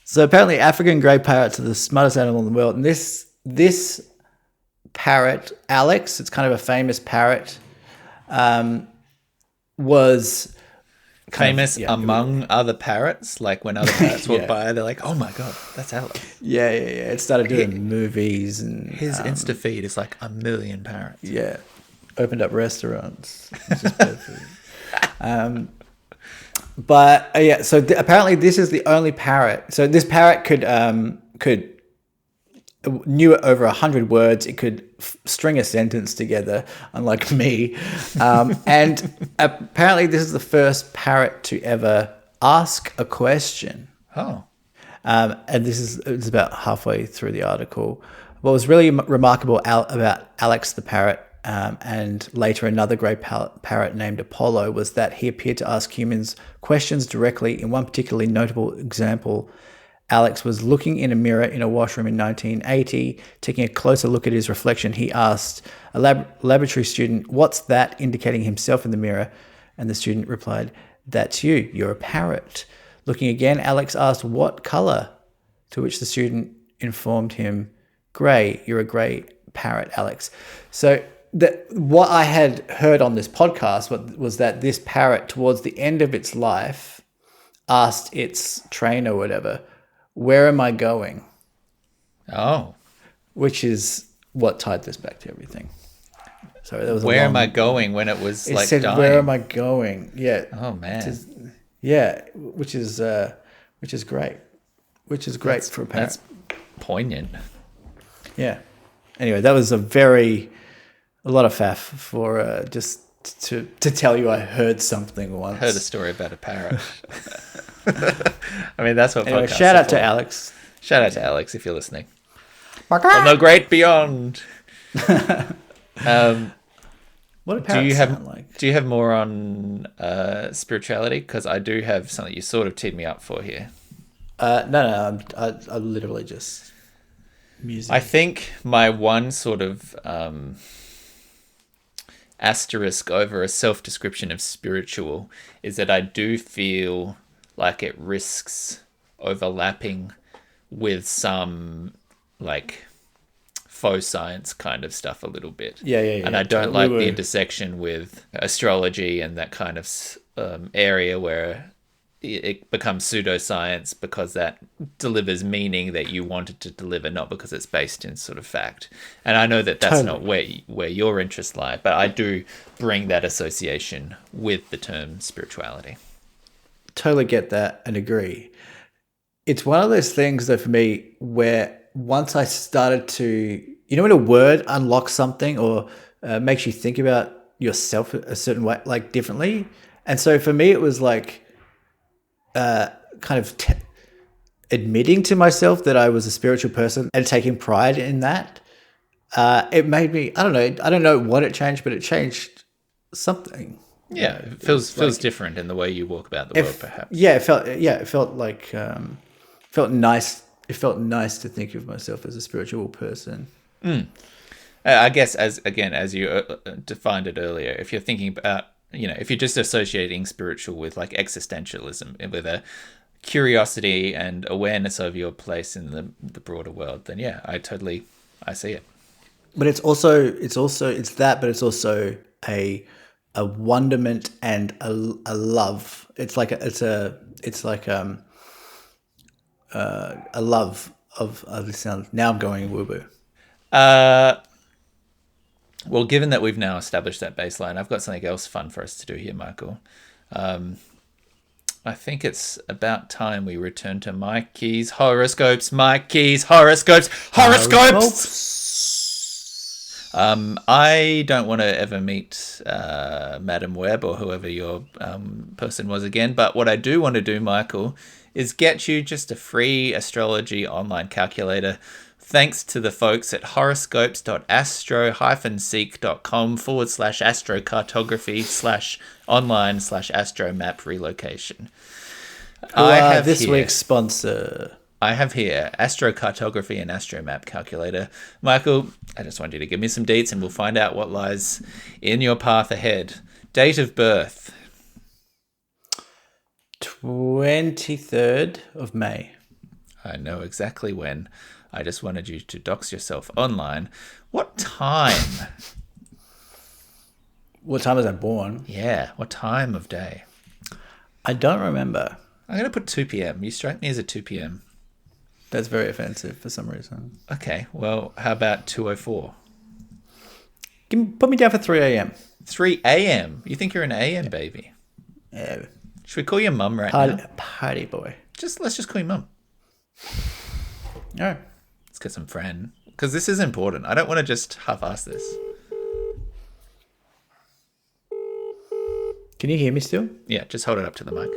So apparently African grey parrots are the smartest animal in the world. And this parrot, Alex, it's kind of a famous parrot, was Famous among other parrots. Like when other parrots walk by, they're like, oh my God, that's Alex. Yeah. It started doing movies and his Insta feed is like 1 million parrots. Yeah. Opened up restaurants. Which is perfect. But so apparently this is the only parrot. So this parrot knew over 100 words. It could string a sentence together, unlike me. And apparently this is the first parrot to ever ask a question. Oh. And it's about halfway through the article. What was really remarkable about Alex the parrot, and later another grey parrot named Apollo, was that he appeared to ask humans questions directly. In one particularly notable example, Alex was looking in a mirror in a washroom in 1980. Taking a closer look at his reflection, he asked a laboratory student, "What's that?" indicating himself in the mirror. And the student replied, "That's you. You're a parrot." Looking again, Alex asked, "What color?" To which the student informed him, "Grey. You're a grey parrot, Alex." So what I had heard on this podcast was that this parrot, towards the end of its life, asked its trainer or whatever, "Where am I going?" Oh. Which is what tied this back to everything. So there was where am I going when it was it like said, dying? "Where am I going?" Yeah. Oh man. Which is great. Which is great for a parrot. That's poignant. Yeah. Anyway, that was a lot of faff for just to tell you I heard something once. Heard a story about a parrot. I mean, that's what Anyway, podcasts shout are out to for. Alex. Shout out to Alex if you're listening. From the great beyond. What do parrots sound like? Do you have more on spirituality? Because I do have something you sort of teed me up for here. No, I literally just music. I think my one sort of asterisk over a self-description of spiritual is that I do feel like it risks overlapping with some like faux science kind of stuff a little bit. Yeah. And I don't like the intersection with astrology and that kind of area where it becomes pseudoscience because that delivers meaning that you wanted to deliver, not because it's based in sort of fact. And I know that that's not where your interests lie, but I do bring that association with the term spirituality. Totally get that and agree. It's one of those things, though, for me, where once I started to, when a word unlocks something or makes you think about yourself a certain way, like differently. And so for me, it was like kind of admitting to myself that I was a spiritual person and taking pride in that. It made me, I don't know what it changed, but it changed something. Yeah, it feels different in the way you walk about the world, perhaps. Yeah, it felt like felt nice. It felt nice to think of myself as a spiritual person. I guess as you defined it earlier, if you're thinking about, if you're just associating spiritual with like existentialism, with a curiosity and awareness of your place in the broader world, then yeah, I see it. But it's also that, but it's also a wonderment and a love. It's like a love of this sound. Now I'm going woo woo. Well, given that we've now established that baseline, I've got something else fun for us to do here, Michael. I think it's about time we return to Mikey's horoscopes. Mikey's horoscopes. Horoscopes. I don't want to ever meet Madam Webb or whoever your person was again, but what I do want to do, Michael, is get you just a free astrology online calculator. Thanks to the folks at horoscopes.astro-seek.com/astrocartography/online/astromap relocation. I have this week's sponsor. I have here astrocartography and astromap calculator. Michael, I just want you to give me some dates and we'll find out what lies in your path ahead. Date of birth. 23rd of May. I know exactly when. I just wanted you to dox yourself online. What time? What time was I born? Yeah, what time of day? I don't remember. I'm going to put 2 p.m. You strike me as a 2 p.m. That's very offensive for some reason. Okay, well, how about 2:04? Put me down for 3 a.m. 3 a.m.? You think you're an a.m. baby? Yeah. Should we call your mum right now? Party boy. Let's just call your mum. All right. Let's get some friend. Because this is important. I don't want to just half-ass this. Can you hear me still? Yeah, just hold it up to the mic.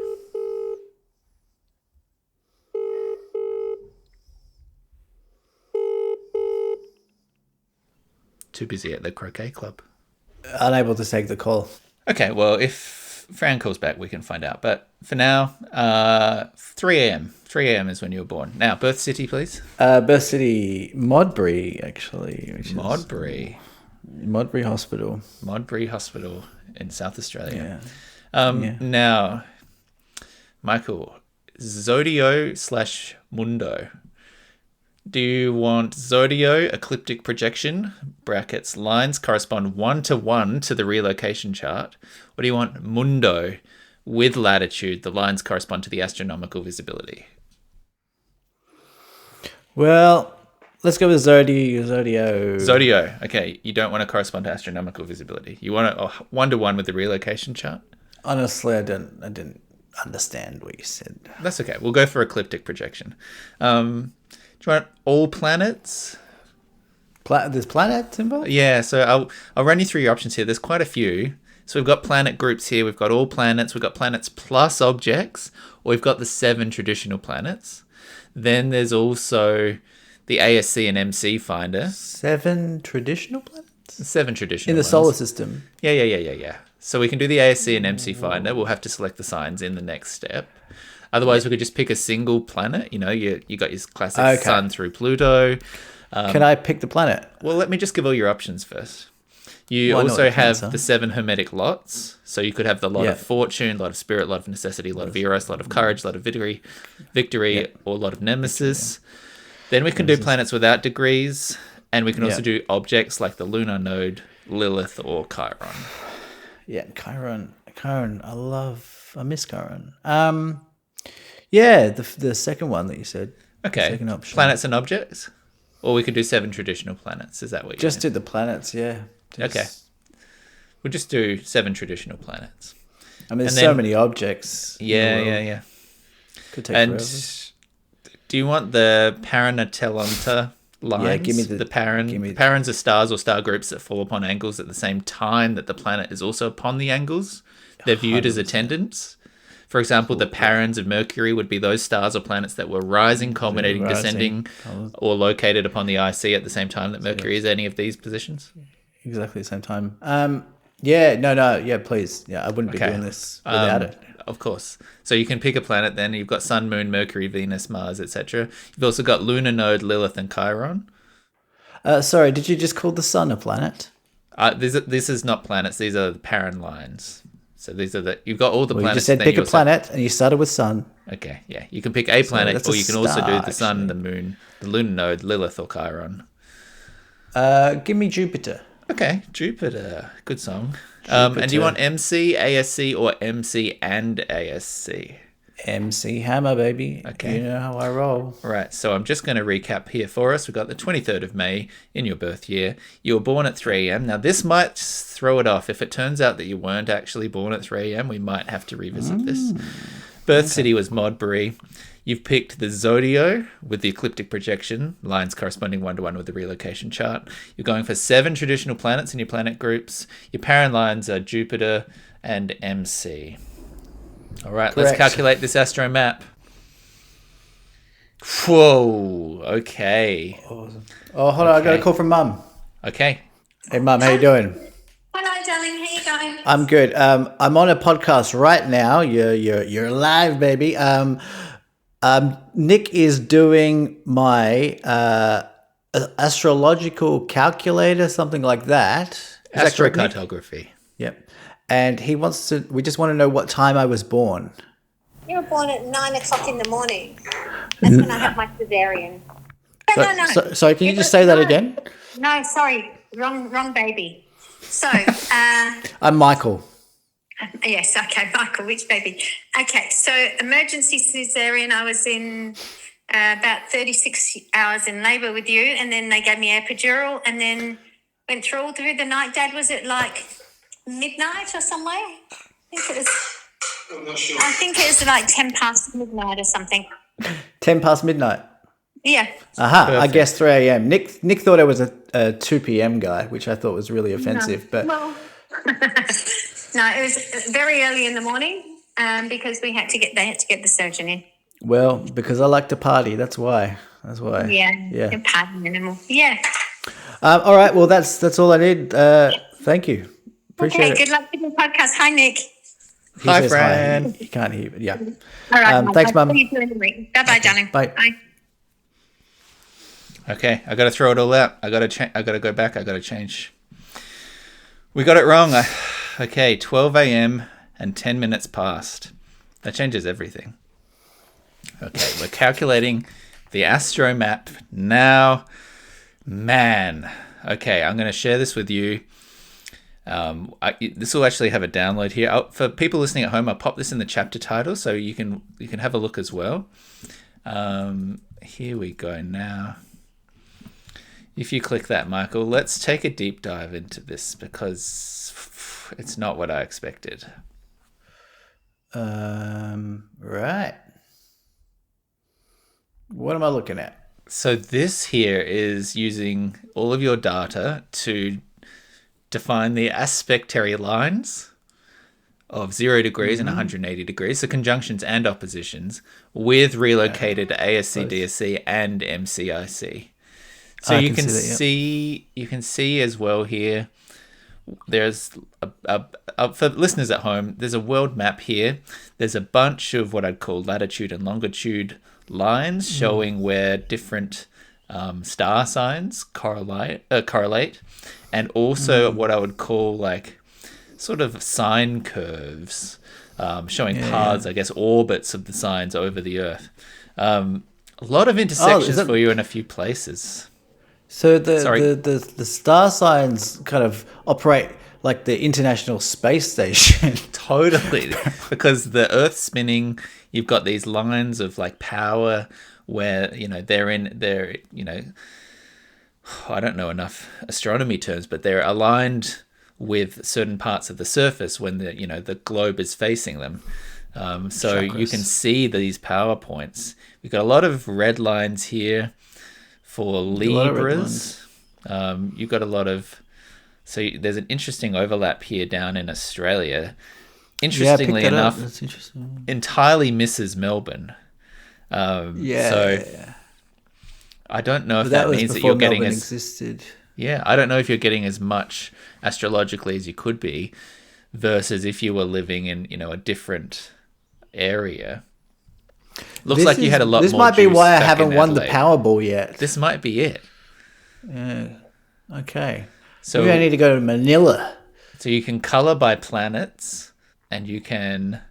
Too busy at the croquet club. Unable to take the call. Okay, well, if Fran calls back, we can find out. But for now, 3 a.m. 3 a.m. is when you were born. Now, birth city, please. Birth city, Modbury, actually. Modbury. Modbury Hospital. Modbury Hospital in South Australia. Yeah. Now, Michael, Zodio/Mundo. Do you want Zodio, ecliptic projection, brackets, lines correspond 1-to-1 to the relocation chart? Or do you want Mundo, with latitude, the lines correspond to the astronomical visibility? Well, let's go with Zodio. Zodio. Okay, you don't want to correspond to astronomical visibility. You want a 1-to-1 with the relocation chart? Honestly, I didn't understand what you said. That's okay. We'll go for ecliptic projection. Do you want all planets? There's planets involved? Yeah, so I'll run you through your options here. There's quite a few. So we've got planet groups here. We've got all planets. We've got planets plus objects. Or we've got the 7 traditional planets. Then there's also the ASC and MC finder. 7 traditional planets? 7 traditional in the ones. solar system. Yeah. So we can do the ASC and MC finder. We'll have to select the signs in the next step. Otherwise, we could just pick a single planet. You know, you got your classic Sun through Pluto. Can I pick the planet? Well, let me just give all your options first. You also have the 7 hermetic lots. So you could have the lot of fortune, lot of spirit, lot of necessity, lot of eros, lot of courage, lot of victory, or lot of nemesis. Then we can do planets without degrees. And we can also do objects like the lunar node, Lilith, or Chiron. Yeah, Chiron. I miss Chiron. Yeah, the second one that you said. Okay. Second option. Planets and objects? Or we could do 7 traditional planets. Is that what you Just do the planets, yeah. Okay. We'll just do 7 traditional planets. I mean, there's so many objects. Yeah. Could take forever. Do you want the Paranatelonta lines? Yeah, give me the Paran. Parans are stars or star groups that fall upon angles at the same time that the planet is also upon the angles. They're viewed as attendants. For example, the Parans of Mercury would be those stars or planets that were rising, culminating, descending, or located upon the IC at the same time that Mercury is any of these positions. Exactly the same time. Yeah, please. Yeah, I wouldn't be doing this without it. Of course. So you can pick a planet then. You've got Sun, Moon, Mercury, Venus, Mars, etc. You've also got lunar node, Lilith, and Chiron. Sorry, did you just call the Sun a planet? This is not planets. These are the Paran lines. So these are you've got all the planets. You just said pick a planet, and you started with Sun. Okay, yeah. You can pick a planet, or you can also do the Sun, the Moon, the lunar node, Lilith, or Chiron. Give me Jupiter. Okay, Jupiter. Good song. And do you want MC, ASC, or MC and ASC? MC Hammer, baby. Okay. You know how I roll. Right, so I'm just going to recap here for us. We've got the 23rd of May in your birth year. You were born at 3 a.m. Now, this might throw it off. If it turns out that you weren't actually born at 3 a.m., we might have to revisit this. Birth city was Modbury. You've picked the Zodio with the ecliptic projection, lines corresponding 1-to-1 with the relocation chart. You're going for 7 traditional planets in your planet groups. Your parent lines are Jupiter and MC. All right, Correct. Let's calculate this astro map. Whoa, okay. Awesome. Oh, hold on, I got a call from Mum. Okay. Hey, Mum, how you doing? Hello, darling. How you going? I'm good. I'm on a podcast right now. You're live, baby. Nick is doing my astrological calculator, something like that. Is that correct, Nick? Astrocartography. Yep. And we just want to know what time I was born. You were born at 9 o'clock in the morning. That's when I had my cesarean. No. So can you just say that again? No, sorry. Wrong baby. So, I'm Michael. yes, okay, Michael, which baby? Okay, so emergency cesarean, I was in about 36 hours in labour with you, and then they gave me epidural, and then went through all through the night. Dad, was it like midnight or somewhere? I'm not sure. I think it was like 10 past midnight or something. 10 past midnight. Yeah. Aha, I guess 3 a.m. Nick thought I was a 2 p.m. guy, which I thought was really offensive. But well, no, it was very early in the morning because they had to get the surgeon in. Well, because I like to party, that's why. Yeah. You're partying animal. Yeah. All right, well that's all I need. Thank you. Appreciate it. Good luck with your podcast. Hi, Nick. Hi, friend. He can't hear, but yeah. All right. Thanks, Mum. Bye-bye, darling. Bye. Bye. Okay, I got to throw it all out. I got to go back. I got to change. We got it wrong. Okay, 12 a.m. and 10 minutes past. That changes everything. Okay, we're calculating the astro map now. Man. Okay, I'm going to share this with you. This will actually have a download here. For people listening at home, I'll pop this in the chapter title so you can have a look as well. Here we go now. If you click that, Michael, let's take a deep dive into this because it's not what I expected. Right. What am I looking at? So this here is using all of your data to define the aspectary lines of 0 degrees and 180 degrees, so conjunctions and oppositions, with relocated ASC, DSC, and MCIC. So you can see as well here. There's for listeners at home, there's a world map here. There's a bunch of what I'd call latitude and longitude lines showing where different star signs correlate, and also what I would call like sort of sine curves, showing paths, I guess, orbits of the signs over the Earth. A lot of intersections for you in a few places. So the star signs kind of operate like the International Space Station. Totally. Because the Earth's spinning, you've got these lines of like power where, they're I don't know enough astronomy terms, but they're aligned with certain parts of the surface when the globe is facing them. So Chakras. You can see these power points. We've got a lot of red lines here for Libras. You've got a lot of... So there's an interesting overlap here down in Australia. Interestingly enough, that's interesting. Entirely misses Melbourne. So I don't know if that means that you're getting Melbourne existed. Yeah, I don't know if you're getting as much astrologically as you could be versus if you were living in, a different area. Looks like you had a lot more. This might be juice why I back haven't in won the Adelaide. Powerball yet. This might be it. Yeah. Okay. So maybe I need to go to Manila. So you can color by planets and you can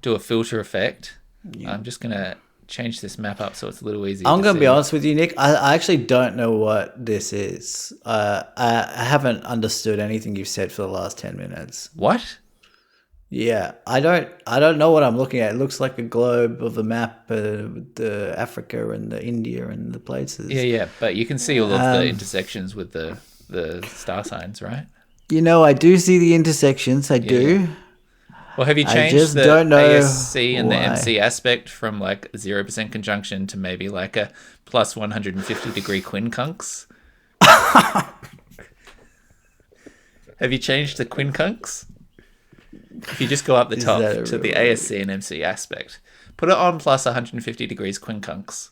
do a filter effect. Yeah. I'm just going to change this map up so it's a little easier. I'm going to be honest with you, Nick. I actually don't know what this is. I haven't understood anything you've said for the last 10 minutes. What? Yeah, I don't know what I'm looking at. It looks like a globe of a map of the Africa and the India and the places. Yeah, but you can see all of the intersections with the star signs, right? I do see the intersections. I do. Well, have you I changed just the don't know ASC and the why. MC aspect from like 0% conjunction to maybe like a plus 150 degree quincunx? Have you changed the quincunx? If you just go up the Is top that a to the real- ASC and MC aspect, put it on plus 150 degrees quincunx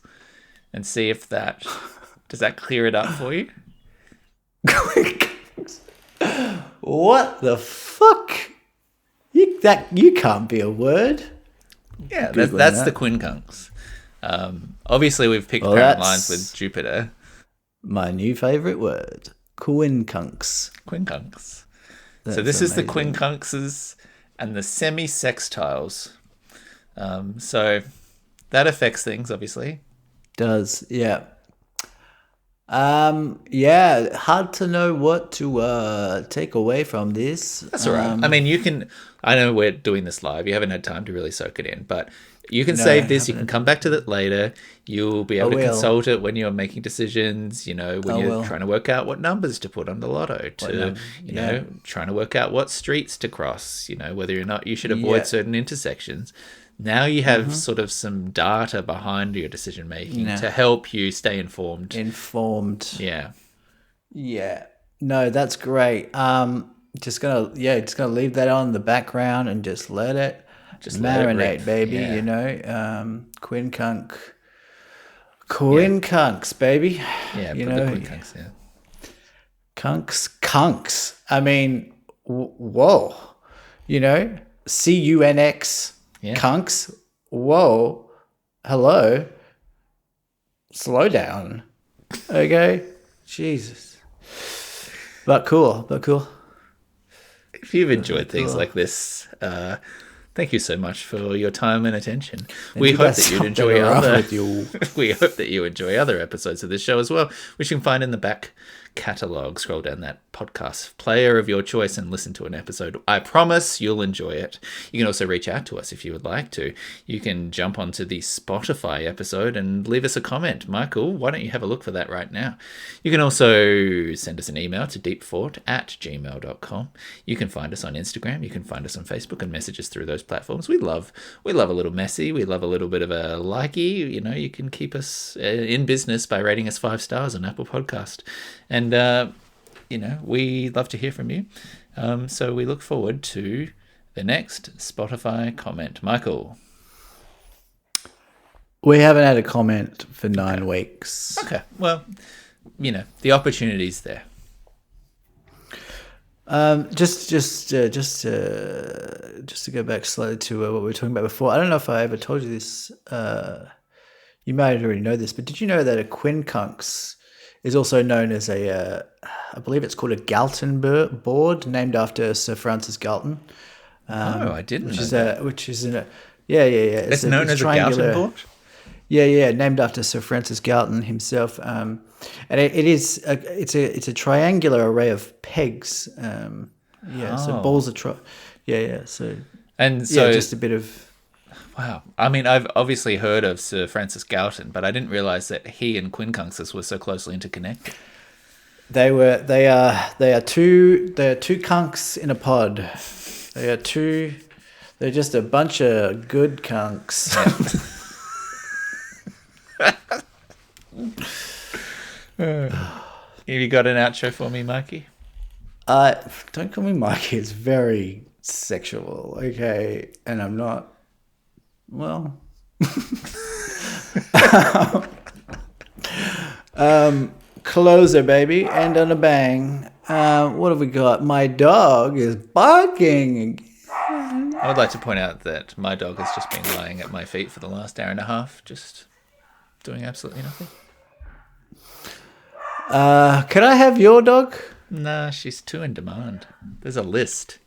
and see if that does that clear it up for you? What the fuck? You can't be a word. Yeah, Googling that's the that. quincunx. Obviously, we've picked Well, parent that's- lines with Jupiter. My new favorite word, quincunx. Quincunx. So That's this is the amazing. quincunxes and the semi-sextiles. So that affects things, obviously. Does yeah. Yeah, hard to know what to take away from this. That's all right. I mean, you can. I know we're doing this live. You haven't had time to really soak it in, but you can No, save this. You haven't can come back to that later. You'll be able to will. consult it when you're making decisions. You know, when I you're will. trying to work out what numbers to put on the lotto. You know, trying to work out what streets to cross. You know, whether or not you should avoid Yeah. certain intersections. Now you have sort of some data behind your decision making to help you stay informed. Informed. Yeah. Yeah. No, that's great. Just gonna leave that on in the background and just let it let it marinate, rip. baby. Yeah. You know, quincunx, baby. Yeah, You put know, the quincunx, yeah. kunks. I mean, whoa. You know, CUNX, Yeah. kunks. Whoa, hello. Slow down, okay. Jesus. But cool. If you've enjoyed things like this, thank you so much for your time and attention. We you hope got that you'd something enjoy wrong other. with you. We hope that you enjoy other episodes of this show as well, which you can find in the back catalogue. Scroll down that podcast player of your choice and listen to an episode. I promise you'll enjoy it. You can also reach out to us if you would like to. You can jump onto the Spotify episode and leave us a comment. Michael, why don't you have a look for that right now? You can also send us an email to deepfort@gmail.com. You can find us on Instagram. You can find us on Facebook and message us through those platforms. We love a little messy. We love a little bit of a likey. You know, you can keep us in business by rating us 5 stars on Apple Podcast. And, you know, we love to hear from you. So we look forward to the next Spotify comment. Michael. We haven't had a comment for 9 weeks. Okay. Well, you know, the opportunity's there. Just to go back slightly to what we were talking about before. I don't know if I ever told you this. You might already know this, but did you know that a quincunx is also known as I believe it's called a Galton board, named after Sir Francis Galton. I didn't Which know is that. yeah. It's known as a Galton board? Yeah, named after Sir Francis Galton himself. And it's a triangular array of pegs. So balls are So And so, just a bit of. wow. I mean, I've obviously heard of Sir Francis Galton, but I didn't realize that he and quincunxes were so closely interconnected. They are two kunks in a pod. They're just a bunch of good kunks. Have you got an outro for me, Mikey? Don't call me Mikey. It's very sexual, okay? And I'm not. Well. Closer, baby, and on a bang. What have we got? My dog is barking. I would like to point out that my dog has just been lying at my feet for the last hour and a half, just doing absolutely nothing. Can I have your dog? Nah, she's too in demand. There's a list.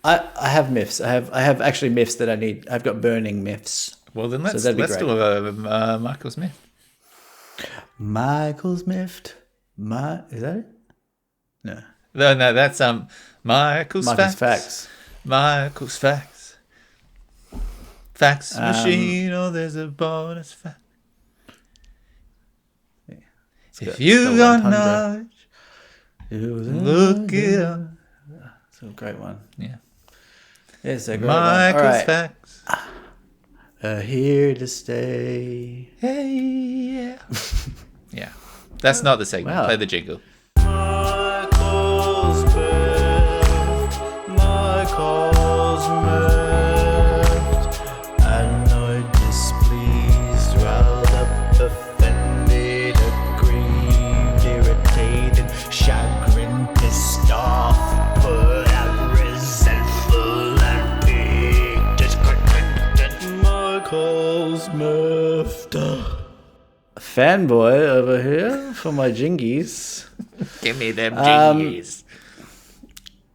I have myths. I have actually myths that I need. I've got burning myths. Well, then let's that'd be do a Michael's myth. Michael's myth. Is that it? No. No, that's Michael's facts. Michael's facts. Facts machine. Oh, there's a bonus fact. If you got knowledge, look it up. It's a great one. Yeah. It's a great one. All Michael's right. facts. Here to stay. Hey, yeah. Yeah. That's not the segment. Wow. Play the jingle. Michael's Miffed, Michael's Miffed, annoyed, displeased, riled up, offended, aggrieved, irritated, chagrined, pissed off, put out, resentful, and big, discontented. Michael's Miffed. Fanboy over here for my jingies. Give me them jingies.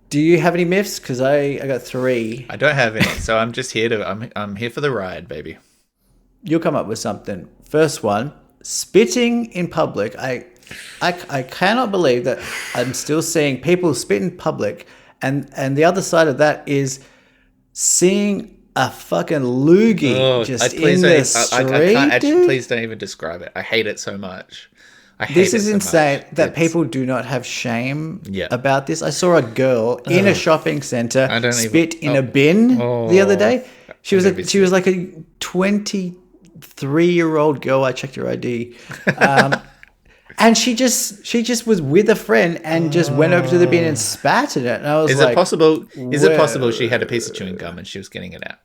Do you have any myths? Because I got 3. I don't have any, so I'm just here to. I'm here for the ride, baby. You'll come up with something. First one: spitting in public. I cannot believe that I'm still seeing people spit in public, and the other side of that is seeing a fucking loogie just in the street. I can't actually. Dude. Please don't even describe it. I hate it so much. This is insane that people do not have shame about this. I saw a girl in a shopping center spit in a bin the other day. She was like a 23-year-old girl. I checked her ID. And she just was with a friend and just went over to the bin and spat in it. And I was Is it possible she had a piece of chewing gum and she was getting it out?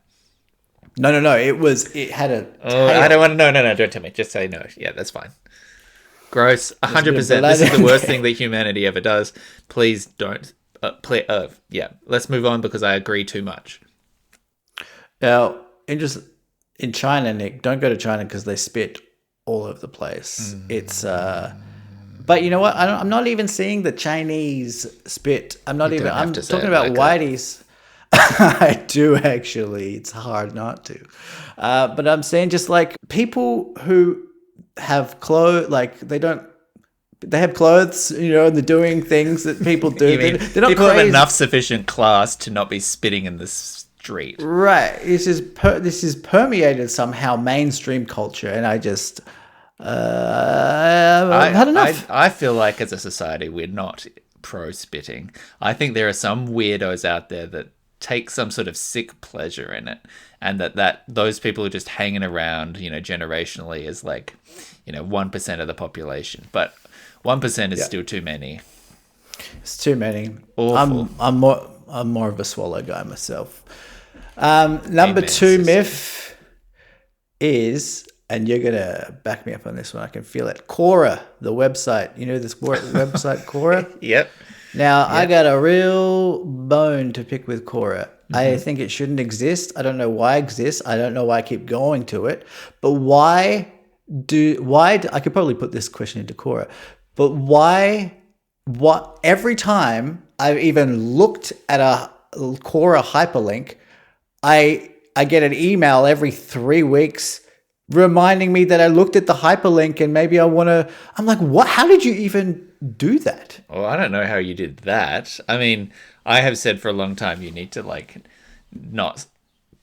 No. It had a tail. I don't want to. No. Don't tell me. Just say no. Yeah, that's fine. Gross. 100%. This is the worst thing that humanity ever does. Please don't. Yeah. Let's move on because I agree too much. Now, in China, Nick, don't go to China because they spit all over the place. It's but you know what? I'm not even seeing the Chinese spit. I'm talking about whiteys. I do actually. It's hard not to. But I'm saying just like people who have clothes, like they have clothes, and they're doing things that people do. They're not people crazy. have enough sufficient class to not be spitting in the street. Right. This is permeated somehow mainstream culture, and I just I've had enough. I feel like as a society we're not pro spitting. I think there are some weirdos out there that take some sort of sick pleasure in it, and that those people are just hanging around, generationally as 1% of the population. But 1% is still too many. It's too many. Awful. I'm more of a swallow guy myself. Number 2 myth is, and you're gonna back me up on this one, I can feel it. Quora, the website. You know this website, Quora? Yep. Now, I got a real bone to pick with Quora. I think it shouldn't exist. I don't know why it exists. I don't know why I keep going to it. But why I could probably put this question into Quora. But every time I've even looked at a Quora hyperlink, I get an email every 3 weeks reminding me that I looked at the hyperlink and maybe I'm like, what? How did you even do that? Well, I don't know how you did that. I mean, I have said for a long time you need to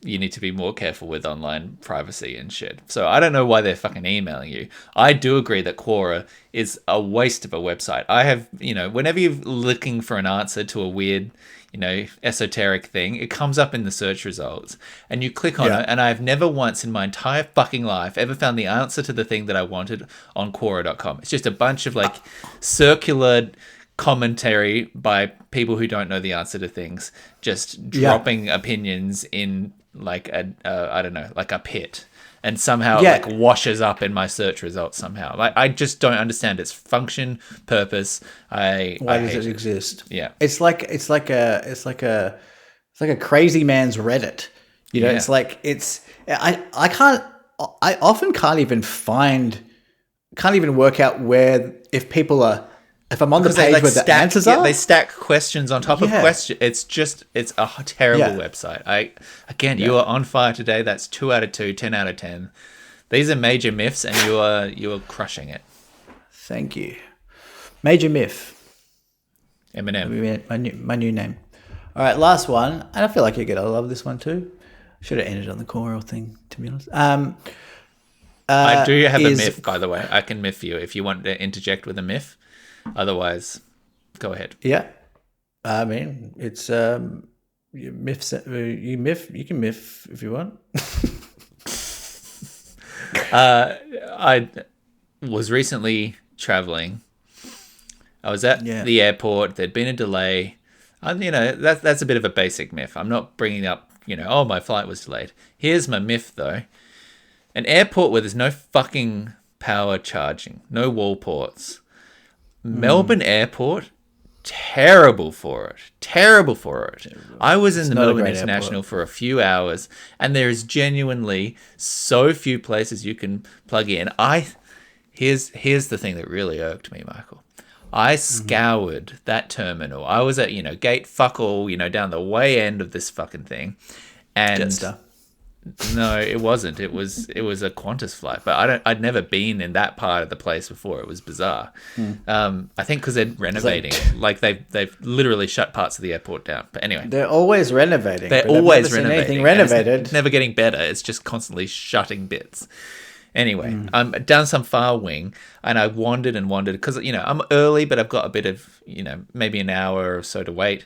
you need to be more careful with online privacy and shit. So I don't know why they're fucking emailing you. I do agree that Quora is a waste of a website. I have, whenever you're looking for an answer to a weird, esoteric thing, it comes up in the search results and you click on it. And I've never once in my entire fucking life ever found the answer to the thing that I wanted on Quora.com. It's just a bunch of circular commentary by people who don't know the answer to things, just dropping opinions in a pit, and somehow washes up in my search results somehow. I just don't understand its function, purpose. Why does it exist? Yeah, it's like a crazy man's Reddit. I often can't even work out where if I'm on the page where the answers are. They stack questions on top of questions. It's a terrible website. You are on fire today. That's 2 out of 2, 10 out of 10. These are major myths, and you are crushing it. Thank you. Major myth. Eminem. My new name. All right, last one, and I feel like you're gonna love this one too. Should have ended on the Coral thing, to be honest. I do have a myth, by the way. I can myth you if you want to interject with a myth. Otherwise, go ahead. Yeah. I mean, it's You can miff if you want. I was recently traveling. I was at the airport. There'd been a delay. That's a bit of a basic myth. I'm not bringing up, oh, my flight was delayed. Here's my myth, though. An airport where there's no fucking power charging, no wall ports. Melbourne Airport, terrible for it. Terrible for it. I was in the Melbourne International for a few hours, and there is genuinely so few places you can plug in. Here's the thing that really irked me, Michael. I scoured that terminal. I was at, gate fuck all, down the way end of this fucking thing. And Jetstar. No, it wasn't. It was a Qantas flight, but I'd never been in that part of the place before. It was bizarre. I think because they're renovating. They've literally shut parts of the airport down. But anyway, they're always renovating. They're always renovating. Anything renovated. It's never getting better. It's just constantly shutting bits. Anyway, I'm down some far wing, and I wandered and wandered because I'm early, but I've got a bit of maybe an hour or so to wait,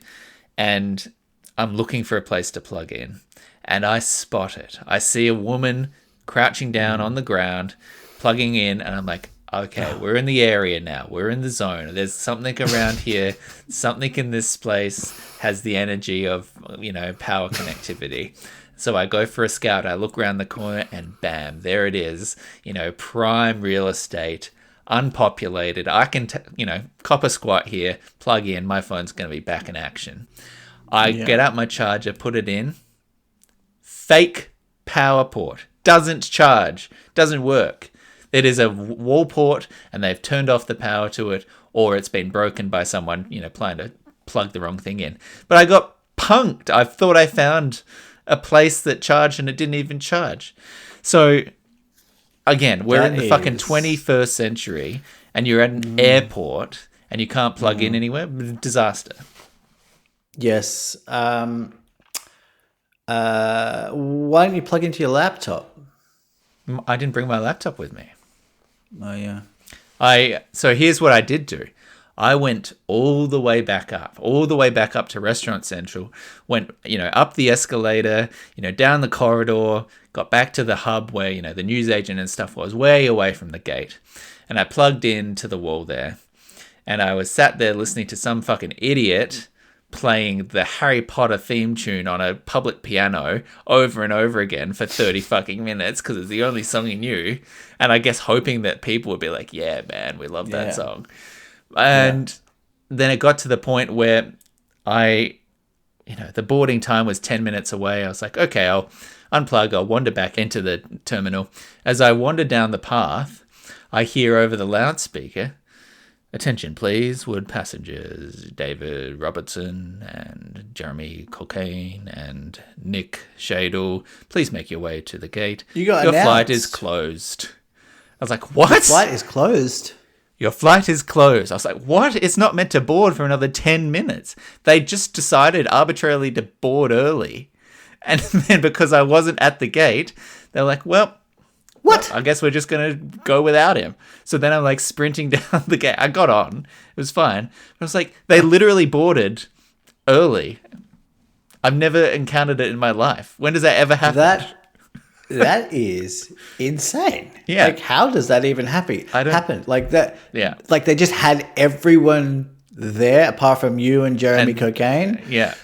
and I'm looking for a place to plug in. And I spot it. I see a woman crouching down on the ground, plugging in, and I'm like, okay, we're in the area now. We're in the zone. There's something around here. Something in this place has the energy of, power connectivity. So I go for a scout. I look around the corner, and bam, there it is. Prime real estate, unpopulated. I can, cop a squat here, plug in. My phone's going to be back in action. I get out my charger, put it in. Fake power port. Doesn't charge. Doesn't work. It is a wall port and they've turned off the power to it, or it's been broken by someone, planning to plug the wrong thing in. But I got punked. I thought I found a place that charged and it didn't even charge. So, again, we're in the fucking 21st century and you're at an airport and you can't plug in anywhere. Disaster. Yes. Why don't you plug into your laptop? I didn't bring my laptop with me. Oh, yeah. So here's what I did do. I went all the way back up to Restaurant Central, went, up the escalator, down the corridor, got back to the hub where, the newsagent and stuff was, way away from the gate. And I plugged into the wall there. And I was sat there listening to some fucking idiot playing the Harry Potter theme tune on a public piano over and over again for 30 fucking minutes because it's the only song he knew. And I guess hoping that people would be like, yeah, man, we love that song. And then it got to the point where the boarding time was 10 minutes away. I was like, okay, I'll unplug. I'll wander back into the terminal. As I wander down the path, I hear over the loudspeaker, "Attention, please, would passengers David Robertson and Jeremy Cocaine and Nick Shadle please make your way to the gate. Your flight is closed." I was like, what? Your flight is closed? Your flight is closed. I was like, what? It's not meant to board for another 10 minutes. They just decided arbitrarily to board early. And then because I wasn't at the gate, they're like, well, what? I guess we're just going to go without him. So then I'm like sprinting down the gate. I got on. It was fine. But I was like, they literally boarded early. I've never encountered it in my life. When does that ever happen? That is insane. Yeah. Like, how does that even happen? Like that. Yeah. Like they just had everyone there apart from you and Jeremy Cocaine. Yeah.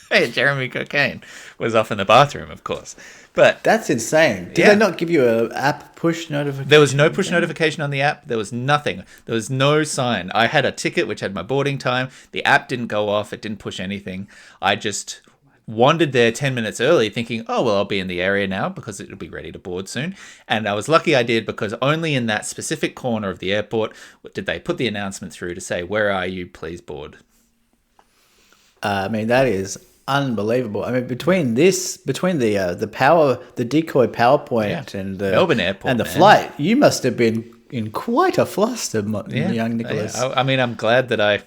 Hey, Jeremy Cocaine was off in the bathroom, of course. But that's insane. Did they not give you an app push notification? There was no push notification on the app. There was nothing. There was no sign. I had a ticket which had my boarding time. The app didn't go off. It didn't push anything. I just wandered there 10 minutes early thinking, oh, well, I'll be in the area now because it'll be ready to board soon. And I was lucky I did because only in that specific corner of the airport did they put the announcement through to say, where are you? Please board. I mean, that is unbelievable. I mean, between the decoy PowerPoint and the Melbourne Airport and the flight, you must have been in quite a fluster, young Nicholas. Yeah. I mean, I'm glad that I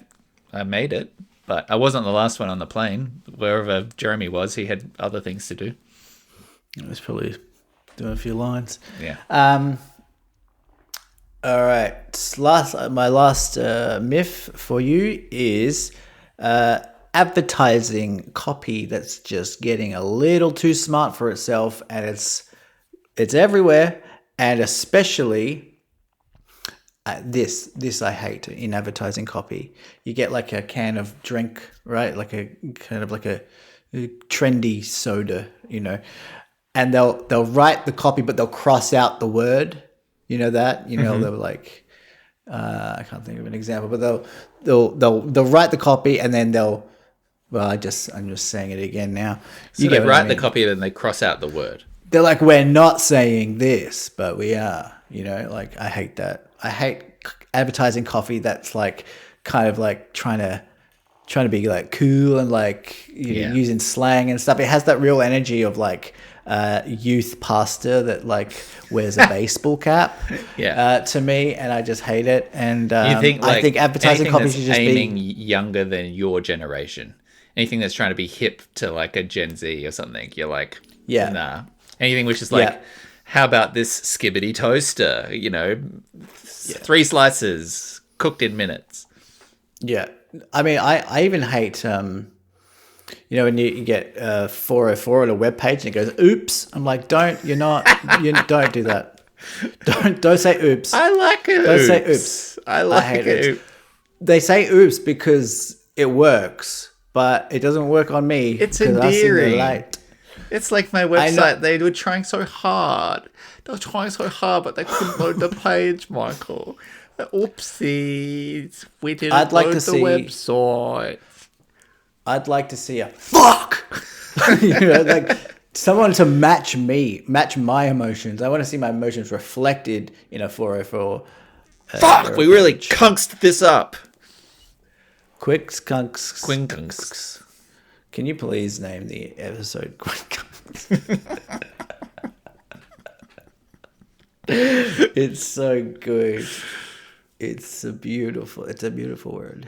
made it, but I wasn't the last one on the plane. Wherever Jeremy was, he had other things to do. He was probably doing a few lines. Yeah. All right. My last myth for you is advertising copy that's just getting a little too smart for itself, and it's everywhere, and especially this I hate in advertising copy. You get like a can of drink, right? Like a kind of like a trendy soda, and they'll write the copy, but they'll cross out the word. You know that? They're like, I can't think of an example, but they'll write the copy and then I'm just saying it again now. So they write the copy and then they cross out the word. They're like, we're not saying this, but we are. Like I hate that. I hate advertising coffee that's like kind of like trying to be like cool and like using slang and stuff. It has that real energy of like youth pastor that like wears a baseball cap to me, and I just hate it. And I think advertising copy should just aiming be younger than your generation. Anything that's trying to be hip to like a Gen Z or something, you're like, nah. Anything which is like, how about this skibbity toaster? 3 slices cooked in minutes. Yeah. I mean, I even hate, when you get 404 on a web page and it goes, oops. I'm like, don't do that. Don't say oops. I like it. Don't say oops. I hate it. They say oops because it works, but it doesn't work on me. It's endearing. It's like my website. They were trying so hard. They were trying so hard, but they couldn't load the page, Michael. Oopsies. We didn't load the website. I'd like to see a fuck. Like someone to match my emotions. I want to see my emotions reflected in a 404. Fuck! We really kunksed this up. Quinkunks. Can you please name the episode Quinkunks? It's so good. It's a beautiful word.